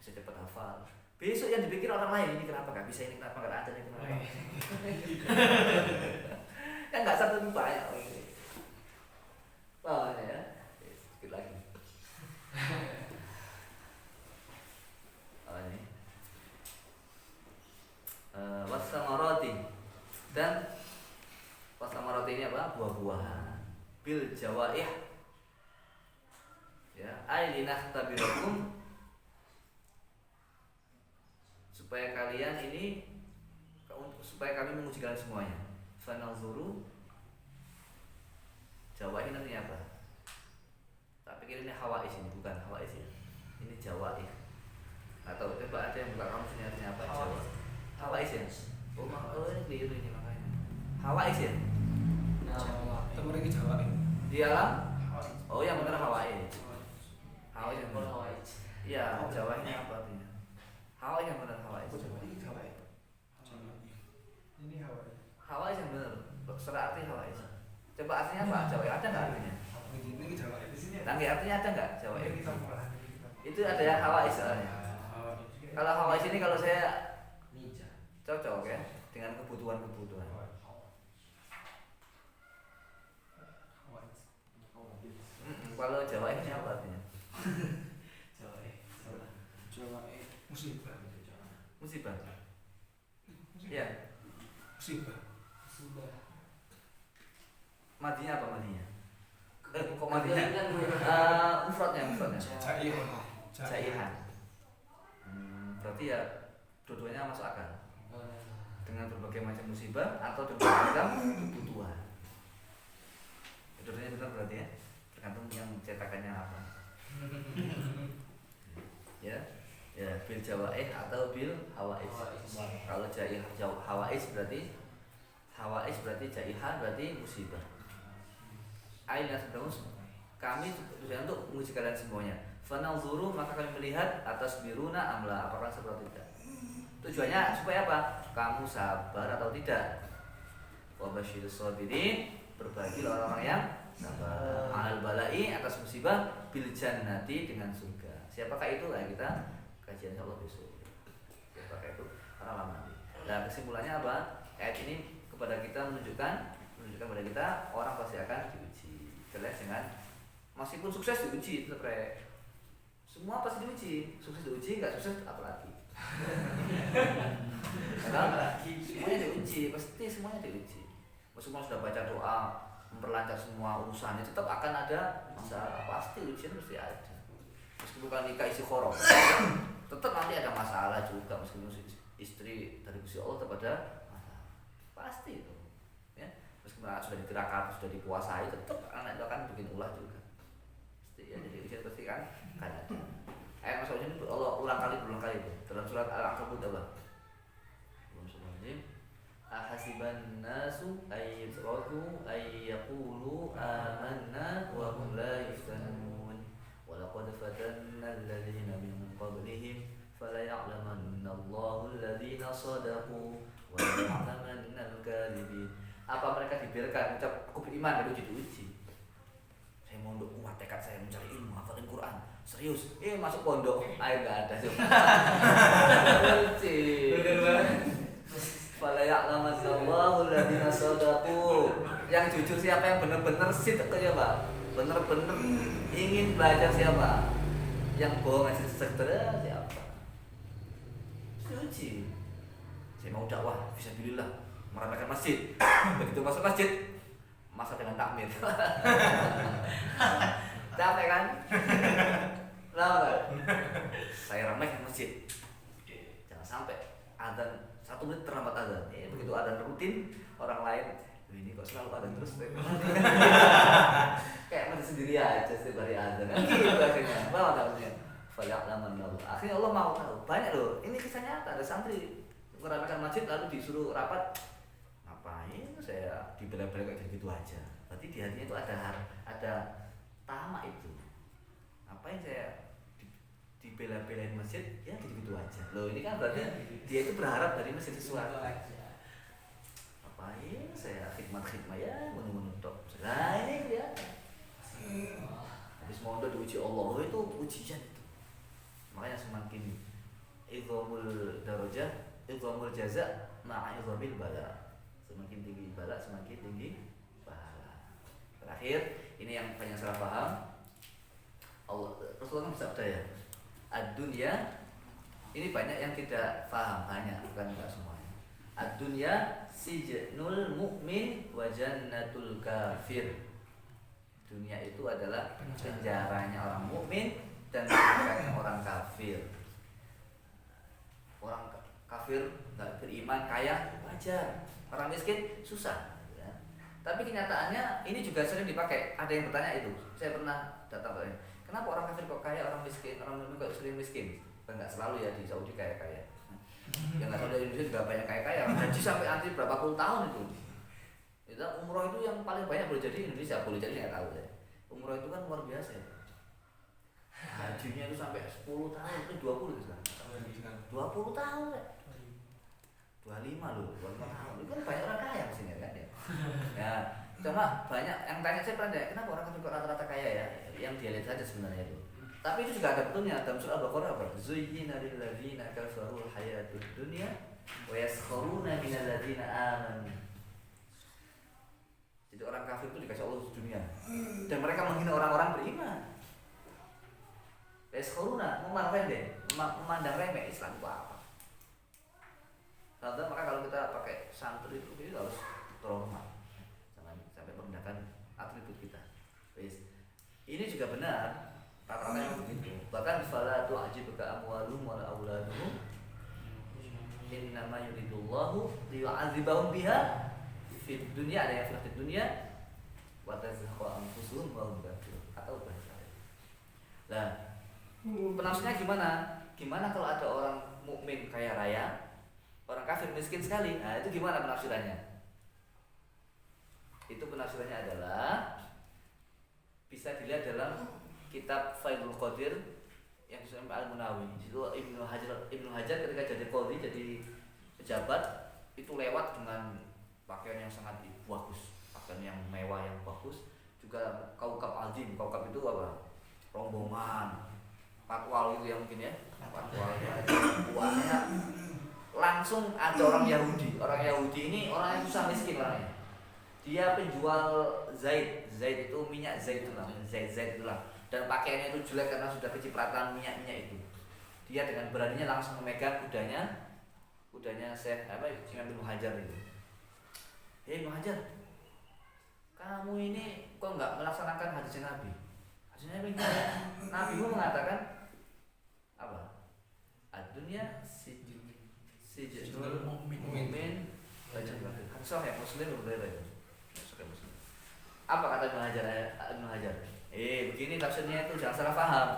bisa cepat hafal. Besok yang dipikir orang lain ini kenapa nggak bisa, ini kenapa nggak ada, ini kenapa? Kan nggak satu lupa ya ini. Oh ya, sedikit lagi. Oh ini. Wasamarati dan wasamarati ini apa? Buah-buahan. Bil jawaih. Ya, ailinah tabirakum supaya kalian ini supaya kami menguji kalian semuanya. Fanazuru jawaih nanti apa? Tak pikir ini hawais ini, bukan hawais ya. Ini jawaih. Atau coba ada yang buka kamu sini artinya apa? Jawa. Hawais ya. Oh ini keliru ini makanya. Hawais ya. Temen lagi Jawa ini. Di alam. Oh yang benar hawais. Hawais yang benar. Hawais. Iya, Jawa ini apa artinya? Hawais yang benar hawais. Ini Jawa ini. Ini Jawa. Hawais yang benar. Secara arti hawais. Coba artinya apa? Jawa ada nggak artinya? Ini Jawa di sini. Nanti artinya ada nggak Jawa Ini ini? kita mulai. Itu ada yang hawais soalnya. Kalau hawais ini kalau saya Nija. cocok ya dengan kebutuhan-kebutuhan. Kalau Jawa ini apa artinya? Musibah. Musibah. Ya. Musibah. Madinya apa madinya? Kok madinya? Kan Mufradnya. Jaih. jaihan. Berarti ya dua-duanya masuk akal. Dengan berbagai macam musibah atau berbagai macam kebutuhan. Dua-duanya benar berarti ya. Tergantung yang cetakannya apa. Ya, bil jawaih atau bil hawais. Kalau hawais berarti jaihan berarti musibah. Aina sebenarnya kami tujuan untuk menguji kalian semuanya. Fananzuru maka kami melihat atas biruna amla apakah seperti tidak. Tujuannya supaya apa? Kamu sabar atau tidak. Wa basyirus sabirin, berbahagialah orang-orang yang sabar. Al balai atas musibah bil jannati dengan surga. Siapakah itu? Nah, kita kajian insyaallah besok. Siapakah itu? Para ulama nanti. Nah, kesimpulannya apa? Ayat ini kepada kita menunjukkan kepada kita orang pasti akan diuji. Jelas dengan meskipun sukses diuji tetap semua pasti diuji, sukses diuji, nggak sukses apalagi. Semuanya diuji, pasti semuanya diuji. Meskipun sudah baca doa, memperlancar semua urusannya, tetap akan ada masalah. Pasti ujian mesti ada. Meskipun bukan nikah isi khorok, tetap nanti ada masalah juga. Meskipun istri dari Gusti Allah tetap ada masalah. Pasti itu. Ya, meskipun sudah ditirakat, sudah dipuasai, tetap anak itu akan bikin ulah juga. Pasti ya, jadi ujian pasti kan ada. Ayat masuk ini Allah berulang kali itu dalam surat Al-Ankabut apa? Ahasiban nasu ayyutraku ayyaqulu amanna wa hum la yuftanun wa laqad fatanna alladhina min qablihim fala ya'lamanna Allahu alladhina sadaqu wa la ya'lamanna al-kadhibin. Apa mereka dibiarkan ucap aku beriman lalu diuji? Saya mau untuk kuat tekad saya mencari ilmu, hafalin Quran. Serius, masuk pondok, air gak ada. Fala ya'lamanallahu alladziina shadaqu. Yang jujur siapa, yang benar-benar sidq ya Pak. Benar-benar ingin belajar siapa? Yang bohong aja sekedar siapa? Suci. Saya mau dakwah fisabilillah, meramaikan masjid. Begitu masuk masjid, masa dengan takmir. Capek kan? Tahu kan? Saya ramaikan masjid. Jangan sampai azan 1 menit terlambat azan. Begitu azan rutin, orang lain ini kok selalu azan terus. Kayak masih sendiri aja setiap hari azan. Gitu akhirnya. Mau tahunya? Fala'lamanallah. Akhirnya Allah mau tahu. Banyak loh. Ini kisah nyata. Ada santri meramaikan masjid lalu disuruh rapat. Ngapain saya dibela-bela kayak gitu aja? Berarti di hatinya itu ada tamak itu. Ngapain saya dibela-belain masjid? Ya gitu-gitu aja. Loh ini kan berarti dia itu berharap dari masjid sesuatu. Ngapain saya khidmat-khidmat ya menunggu tok. Nah ini dia. Habis mondok diuji Allah itu ujian itu. Makanya semakin idhamul darajah, idhamul jaza ma'a idhamil bala. Semakin tinggi bala, semakin tinggi pahala. Terakhir, ini yang banyak salah paham. Allah Rasulullah kan bersabda ya, ad-dunya ini banyak yang tidak paham, banyak bukan enggak semuanya. Ad-dunya sijnul mu'min wa jannatul kafir. Dunia itu adalah penjaranya orang mukmin dan penjaranya orang kafir. Orang kafir enggak beriman kaya wajar, orang miskin susah. Ya. Tapi kenyataannya ini juga sering dipakai. Ada yang bertanya itu, saya pernah datang ke ini. Kenapa orang kafir kok kaya, orang miskin, orang muslim kok sering miskin? Enggak selalu ya di Saudi kaya-kaya. Yang nggak tahu di Indonesia juga banyak kaya-kaya. Haji sampai antri berapa puluh tahun itu. Itu umroh itu yang paling banyak boleh jadi Indonesia, boleh jadi nggak tahu ya. Umroh itu kan luar biasa ya. Hajinya itu sampai 10 tahun, itu 20 itu kan. 20 tahun ya. 25 loh, 25 tahun. Itu kan banyak orang kaya sini kan ya. Ya, cuma banyak yang tanya saya pernah kenapa orang kafir kok rata-rata kaya ya? Yang dia lihat saja sebenarnya itu. Tapi itu juga ada betulnya dalam surah Al-Baqarah apa? Zuyyina lil ladzina kafaru hayatud dunya wa yaskharuna minal ladzina amanu. Jadi orang kafir itu dikasih Allah dunia dan mereka menghina orang-orang beriman. Yaskharuna memandang remeh Islam itu apa? Maka kalau kita pakai santri itu kita harus terhormat. Jangan sampai merendahkan atribut kita. Ini juga benar. Rata-rata yang begitu. Bahkan falatu Innama yuridullahu liyu'adzibahum biha fid dunya, ada yang fid dunya wa tazhaqa anfusuhum wa hum kafirun. Atau bahasa. Nah, penafsirnya gimana? Gimana kalau ada orang mukmin kaya raya, orang kafir miskin sekali? Nah, itu gimana penafsirannya? Itu penafsirannya adalah bisa dilihat dalam kitab Faidul Qadir yang disusun Al-Munawi. Itu Ibnu Hajar ketika jadi qadhi, jadi pejabat, itu lewat dengan pakaian yang sangat bagus, pakaian yang mewah, yang bagus. Juga kaukab azim, kaukab itu apa? Rombongan patwal itu yang mungkin ya, patwal ya. Langsung ada orang Yahudi. Orang Yahudi ini orang yang susah miskin orangnya. Dia penjual zait itu minyak zaitun lah, zait itulah. Dan pakaiannya itu jelek karena sudah kecipratan minyak itu. Dia dengan beraninya langsung memegang kudanya Syekh Imam Ibnu Hajar itu. Hei Ibnu Hajar, kamu ini kok nggak melaksanakan hadis Nabi? Hadis Nabi Nabi mengatakan apa? Ad-dunya sijnul mu'min Sahih Muslim berbeda. Apa kata Ibnu Hajar? Begini tafsirnya itu, jangan salah paham.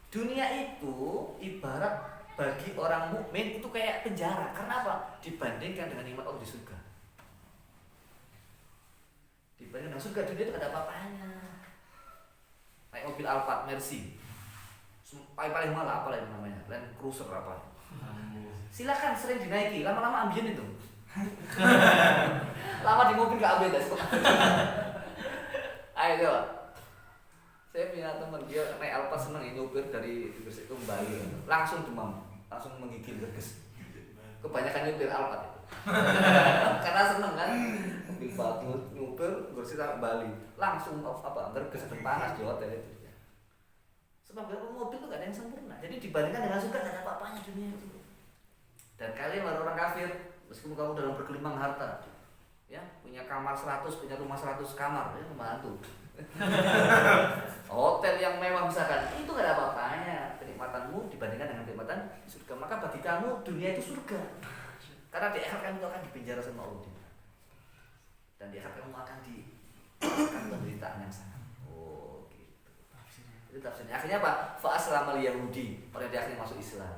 Dunia itu ibarat bagi orang mukmin itu kayak penjara. Karena apa? Dibandingkan dengan nikmat Allah di surga. Dibandingkan dengan surga, dunia itu gak ada apa-apanya. Naik mobil Alphard Mercy, paling mahal apa lagi namanya, Land Cruiser apa? Silakan sering dinaiki, lama-lama ambien itu. Lama di mobil gak ambil das. Ayo coba. Saya punya teman, dia naik Alphard seneng nyopir dari Gresik ke Bali, langsung demam, langsung menggigil gerges. Kebanyakan nyopir Alphard itu. Karena seneng kan, mobil bagus, nyopir Gresik sampai Bali, langsung gerges dan panas di hotel itu. Sebab mobil itu gak ada yang sempurna. Jadi dibandingkan dengan surga gak ada apa-apanya dunia itu. Dan kalian orang kafir, meskipun kamu dalam bergelimang harta, ya punya kamar 100, punya rumah 100 kamar, ya membantu. Hotel yang mewah misalkan, itu gak ada apa-apanya kenikmatanmu dibandingkan dengan kenikmatan surga. Maka bagi kamu dunia itu surga. Karena di akhirat kamu akan dipenjara sama Allah. Dan di akhirat kamu akan penderitaan yang sangat. Oh gitu. Itu tafsirnya. Akhirnya apa? Fa aslamal Yahudi. Orang dia akhirnya masuk Islam.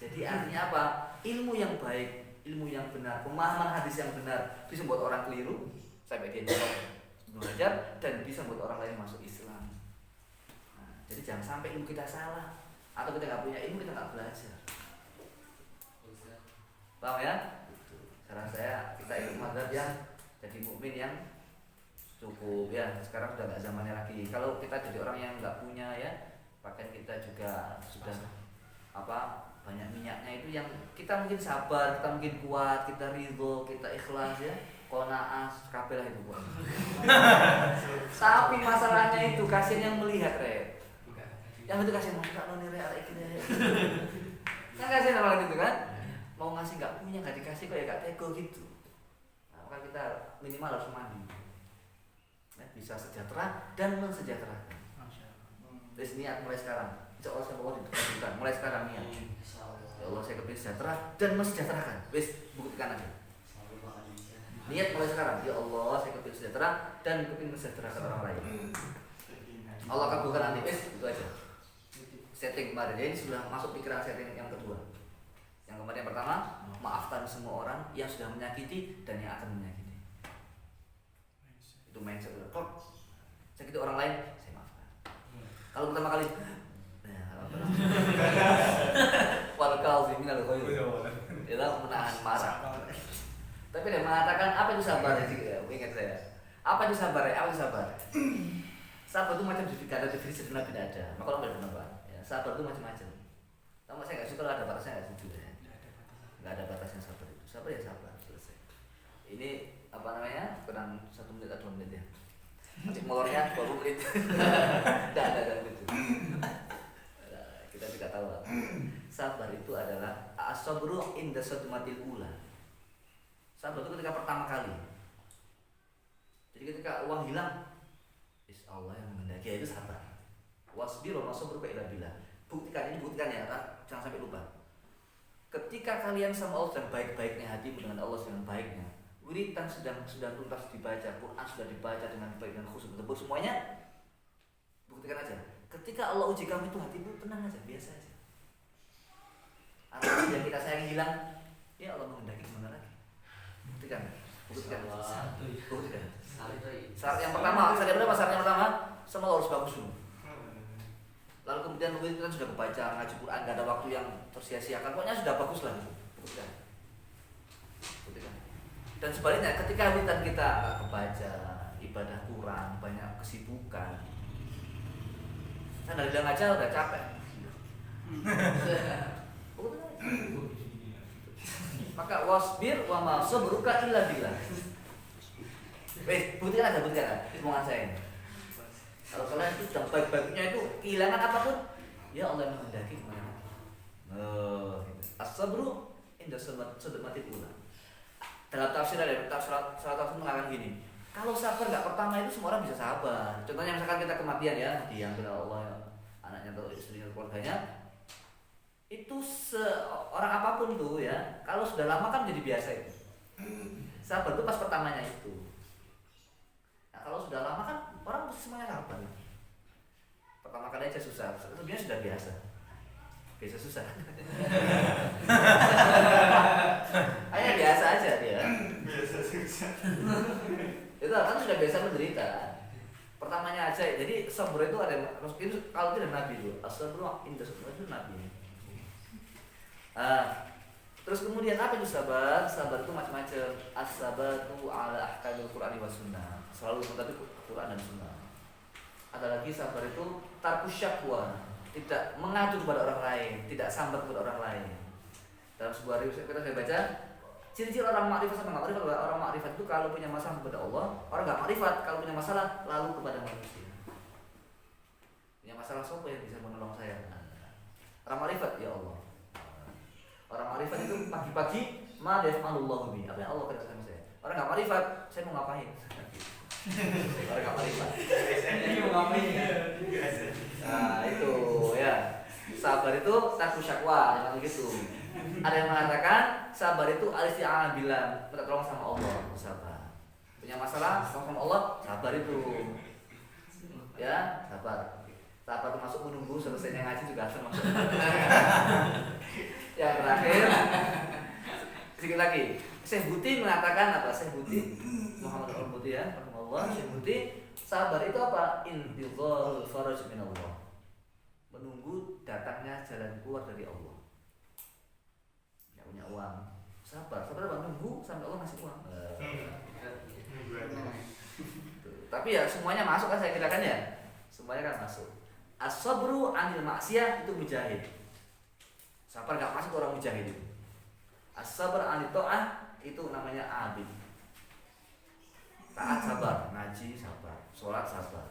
Jadi artinya apa? Ilmu yang baik, ilmu yang benar, pemahaman hadis yang benar bisa membuat orang keliru sampai dia belajar dan bisa membuat orang lain masuk Islam. Nah, jadi jangan sampai ilmu kita salah atau kita nggak punya ilmu, kita nggak belajar. Paham ya? Sekarang kita ikut mazhab yang jadi mukmin yang cukup ya. Sekarang sudah nggak zamannya lagi. Kalau kita jadi orang yang nggak punya ya, pakaian kita juga sudah banyak minyaknya itu yang kita mungkin sabar, kita mungkin kuat, kita ridho, kita ikhlas ya, qanaah, kabeh itu buat. Tapi masalahnya itu kasihan yang melihat yang itu kasihan mau noni iki kan kasihan orang itu kan, mau ngasih nggak punya, nggak dikasih kok ya nggak tega gitu. Nah, maka kita minimal harus mandi, bisa sejahtera dan mensejahterakan. Terus niat mulai sekarang. Insya Allah saya mau ditentukan mulai sekarang niat. Ya Allah saya kepingin sejahtera dan mensejahterakan. Wis buktikan aja. Niat mulai sekarang. Ya Allah saya kepingin sejahtera dan kepingin mensejahterakan orang lain. Allah kabulkan nanti. Wis itu aja. Setting kemarin ini sudah masuk pikiran setting yang kedua. Yang kemarin yang pertama, maafkan semua orang yang sudah menyakiti dan yang akan menyakiti. Itu mindset. Kalau sakiti orang lain, saya maafkan. Kalau pertama kali wal kazimin al ghaidh, itu menahan marah. Tapi dia mengatakan apa itu sabar? Ingat saya. Apa itu sabar? Apa itu sabar? Sabar itu macam ada definisi sebenarnya tidak ada. Maka kalau kenapa? Ya, sabar itu macam-macam. Tahu saya nggak suka kalau ada batasnya, nggak setuju ya. Nggak ada batasnya sabar itu. Sabar ya sabar, selesai. Ini kurang 1 menit atau 2 menit ya. Nanti molornya 20 menit. Tidak ada gitu. Kita tidak tahu lah. Sabar itu adalah as-sabru inda sadmatil ula. Sabar itu ketika pertama kali. Jadi ketika uang hilang, Allah yang menghendaki, itu sabar. Wasbir wa sabru ila billah. Buktikan ya, jangan sampai lupa. ketika kalian sama Allah sedang baik-baiknya hatimu dengan Allah sedang baiknya, wiritan sudah tuntas dibaca, Quran sudah dibaca dengan baik dan khusyuk betul semuanya, buktikan aja. Ketika Allah uji kamu itu hatimu tenang aja, biasa aja. Artinya yang kita sayang hilang, ya Allah menghendaki kemana lagi? Buktikan. Buktikan. Syarat yang pertama, syarat yang pertama, sama Allah harus bagus dulu. Lalu kemudian kita sudah membaca, ngaji Quran, gak ada waktu yang tersia-siakan, pokoknya sudah bagus lah. Buktikan. Dan sebaliknya, ketika wiridan kita nggak kebaca, ibadah kurang, banyak kesibukan, saya dari bilang aja udah capek. Maka wasbir wa ma sabruka illa billah. Buktikan aja, omongan saya ini. Kalau kalian itu sudah baik-baiknya itu kehilangan apapun, ya Allah yang menghendaki kemana. As-sabru inda sadmatil ula. Dalam tafsir ada salah tafsir mengatakan gini, kalau sabar nggak pertama itu semua orang bisa sabar. Contohnya misalkan kita kematian ya, diambil Allah anaknya atau istrinya atau keluarganya, itu seorang apapun tuh ya, kalau sudah lama kan jadi biasa itu. Sabar itu pas pertamanya itu. Nah, kalau sudah lama kan orang semuanya sabar. Pertama kali aja susah, sebenarnya sudah biasa. Biasa susah. Hanya biasa aja dia. Biasa susah. Itu kan sudah biasa menderita. Pertamanya aja. Jadi sabar itu ada itu kalau tidak nabi itu. As-sabru inda itu nabi. Terus kemudian apa itu sabar? Sabar itu macam-macam. As-sabatu ala ahkamil Qur'ani was sunnah. Selalu tetapi Quran dan sunnah. Ada lagi sabar itu tarkus syakwa, tidak mengadu kepada orang lain, tidak sambat kepada orang lain. Dalam sebuah riwayat kita baca, ciri-ciri orang makrifat sama nggak makrifat. Orang makrifat itu kalau punya masalah kepada Allah, orang nggak makrifat kalau punya masalah lalu kepada manusia. Punya masalah siapa yang bisa menolong saya? Orang makrifat ya Allah. Orang makrifat itu pagi-pagi ma yaf'alullahu bi. Apa yang Allah kerjakan sama saya? Orang nggak makrifat, saya mau ngapain? Orang nggak makrifat. Ini mau ngapain ya? Nah itu ya, sabar itu tarkus syakwa, yang gitu. Ada yang mengatakan sabar itu al-isti'anah billah, minta tolong sama Allah, sabar. Punya masalah, tolong sama Allah, sabar itu. Ya, sabar. Sabar termasuk menunggu selesainya ngaji juga termasuk. Yang terakhir, sedikit lagi. Syekh Buti mengatakan apa? Syekh Buti Muhammad Al-Buti ya, rahimahullah. Syekh Buti, sabar itu apa? Intizarul faraj min Allah. Menunggu datangnya jalan keluar dari Allah. Nggak punya uang, sabar apa? Nunggu sampai Allah ngasih uang. Tapi ya semuanya masuk kan saya kira kan ya, semuanya kan masuk. As-sabru anil maksiyah itu mujahid. Sabar nggak masuk orang mujahid itu. As-sabr anil ta'ah itu namanya abid. Taat sabar, ngaji sabar, sholat sabar.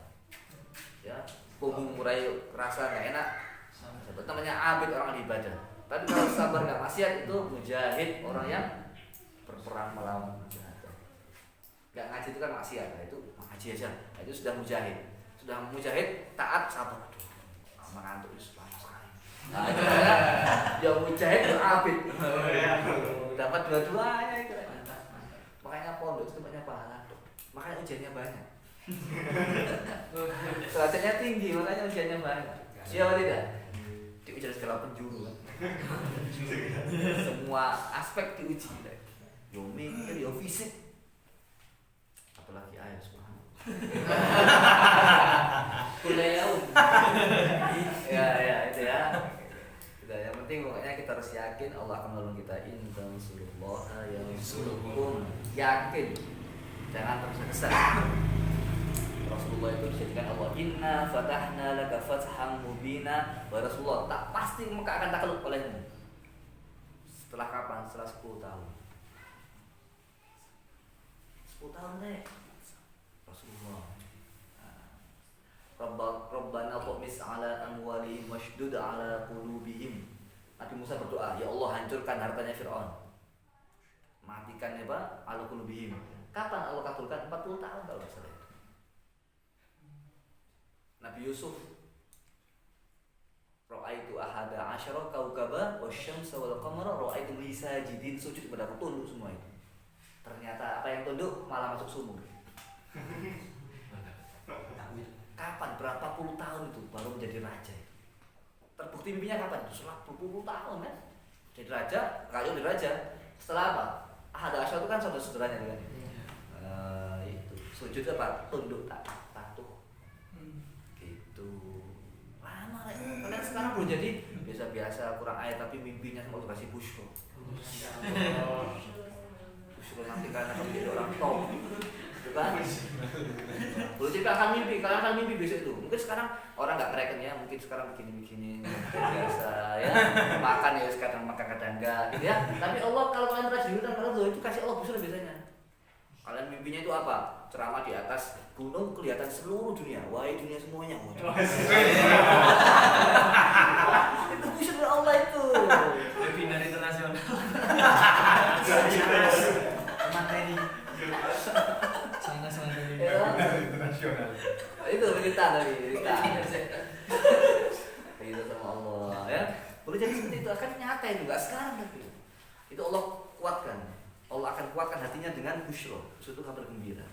Ya, punggung murai rasa nggak enak, sabar. Namanya abid, orang ibadah. Tapi kalau sabar nggak maksiat itu mujahid, orang yang berperang melawan kejahatan. Nggak ngaji itu kan maksiat, nah, itu ngaji aja, nah, itu sudah mujahid. Sudah mujahid, taat sabar. Aduh, mengantuk itu lama sekali. Nah, itu yang mujahid itu abid. Dapat dua-duanya itu. Makanya pondok itu banyak pahala. Makanya ujiannya banyak. Derajatnya tinggi, makanya ujiannya banyak. Siapa tidak? Diuji segala penjuru kan. Semua aspek diuji. Yo mikir, yo fisik. Apalagi ayat subhanallah. Kuliah. Ya itu ya. Yang penting pokoknya kita harus yakin Allah akan menolong kita. In tansurullaha yansurkum. Yakin. Jangan tergesa-gesa. Rasulullah itu dijadikan Allah inna fatahna laka fatham mubina. Rasulullah tak pasti Mekah akan takluk olehmu. Setelah kapan? Setelah 10 tahun. 10 tahun deh. Rasulullah. Rabbana tumis ala amwalihim washdud ala qulubihim. Nabi Musa berdoa, ya Allah hancurkan hartanya Fir'aun. Matikan ya Pak, ala qulubihim. Kapan Allah kabulkan? 40 tahun kalau nggak salah. Nabi Yusuf Ra'aitu ahada asyara kaukaba wasyamsa wal qamara ra'aitu li sajidin, sujud kepada aku, tunduk semua itu. Ternyata apa yang tunduk malah masuk sumur. Kapan? Berapa puluh tahun itu baru menjadi raja. Terbukti mimpinya kapan? Setelah berpuluh tahun kan. Jadi raja, kayu di raja. Setelah apa? Ahada asyara itu kan saudara-saudaranya kan. Itu sujud apa? Tunduk, tak patuh. Gitu. Lama lah. Kalian sekarang belum jadi biasa-biasa, kurang air tapi mimpinya semua tuh kasih bushro. Bushro nanti karena kamu jadi orang top. Gitu kan? Belum cerita akan mimpi, kalian akan mimpi besok itu. Mungkin sekarang orang nggak kereken ya, mungkin sekarang begini-begini biasa ya, makan ya kadang makan kadang enggak gitu ya. Tapi Allah kalau kalian rajin kalian itu kasih Allah bushro biasanya. Kalian mimpinya itu apa? Ceramah di atas gunung kelihatan seluruh dunia. Wahai dunia semuanya. Itu bushro Allah itu. Webinar internasional. Materi. Sana materi. Ya. Internasional. Itu cerita tadi, cerita. Itu sama Allah ya. Boleh jadi seperti itu, akan nyata itu enggak sekarang tapi. Itu Allah kuatkan. Allah akan kuatkan hatinya dengan busyro. Busyro itu kabar gembira.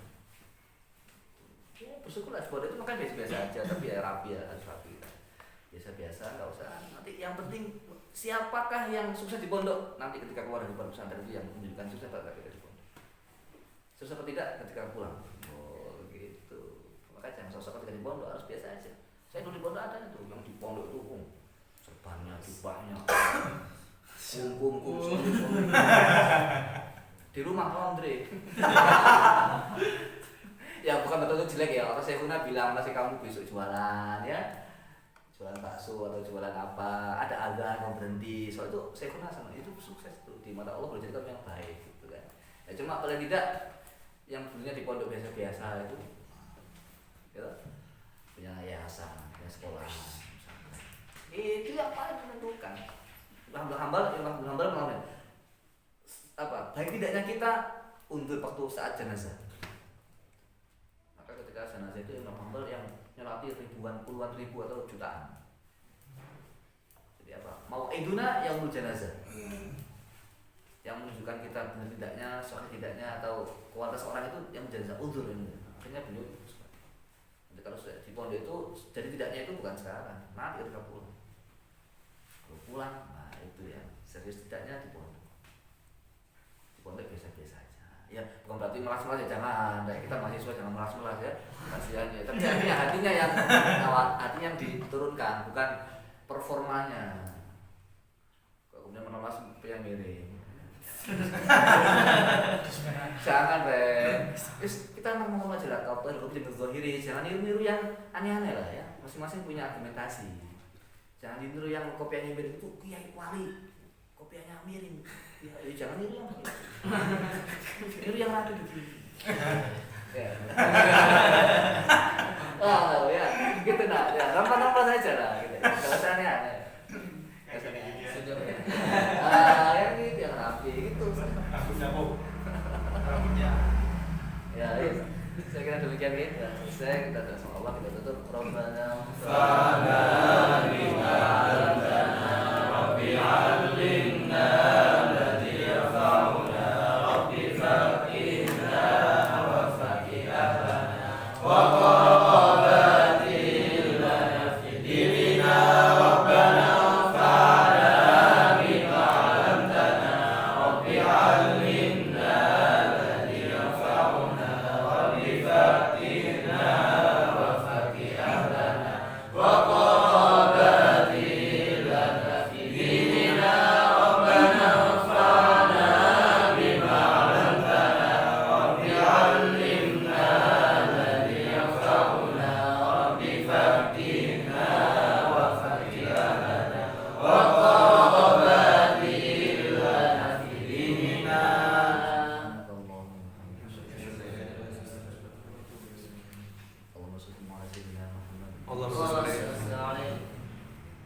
Ya, bersyukurlah buat itu makan biasa-biasa aja, tapi ya rapi ya, harus rapi. Biasa-biasa, nggak usah. Nanti yang penting siapakah yang sukses di pondok? Nanti ketika keluar dari pesantren itu yang menunjukkan sukses pada ketika di pondok. Sukses atau tidak ketika pulang. Oh gitu. Makanya jangan sosok ketika di pondok, harus biasa aja. Saya dulu di pondok ada itu, yang di pondok itu serbannya, jubahnya, kum. Di rumah Andre. Ya bukan betul jelek ya. Orang Syekhuna bilang masih kamu besok jualan ya, jualan bakso atau jualan apa. Ada azan kamu berhenti. Soal itu Syekhuna sama itu sukses tuh di mata Allah, boleh jadi kamu yang baik gitu kan. Ya cuma paling tidak yang dulunya di pondok biasa-biasa itu, ya punya yayasan, punya sekolah. Itu yang paling menentukan. Hambal mana? Apa baik tidaknya kita undur waktu saat jenazah. Maka ketika jenazah itu Imam Hambal yang nyelati ribuan, puluhan ribu atau jutaan. Jadi apa? Mau iduna yang mau jenazah, yang menunjukkan kita benar tidaknya, sahih tidaknya atau kualitas orang itu yang jenazah undur ini. Akhirnya beliau nanti kalau sudah di pondok itu jadi tidaknya itu bukan sekarang, nanti ketika pulang. Kalau pulang, nah itu ya serius tidaknya di pondok. Pondok biasa-biasa aja. Ya, bukan berarti melas-melas ya, jangan. Nah, kita mahasiswa jangan melas-melas ya. Kasihan ya. Tapi hatinya yang diturunkan, bukan performanya. Kalau kemudian menelas yang miring. Jangan, Ren. Kita ngomong aja lah, kau tuh jangan zahiri, jangan niru-niru yang aneh-aneh lah ya. Masing-masing punya argumentasi. Jangan niru yang kopiannya miring itu kiai wali. Kopiannya miring. Ya, jangan niru yang begini. Niru yang rapi begini. Ya. Oh ya, gitu nah. Ya, nampak saja lah gitu. Kalau saya aneh-aneh. Yang gitu yang rapi gitu. Rambutnya. Ya, saya kira demikian ya. Selesai kita doa sama Allah, kita tutup. Rabbana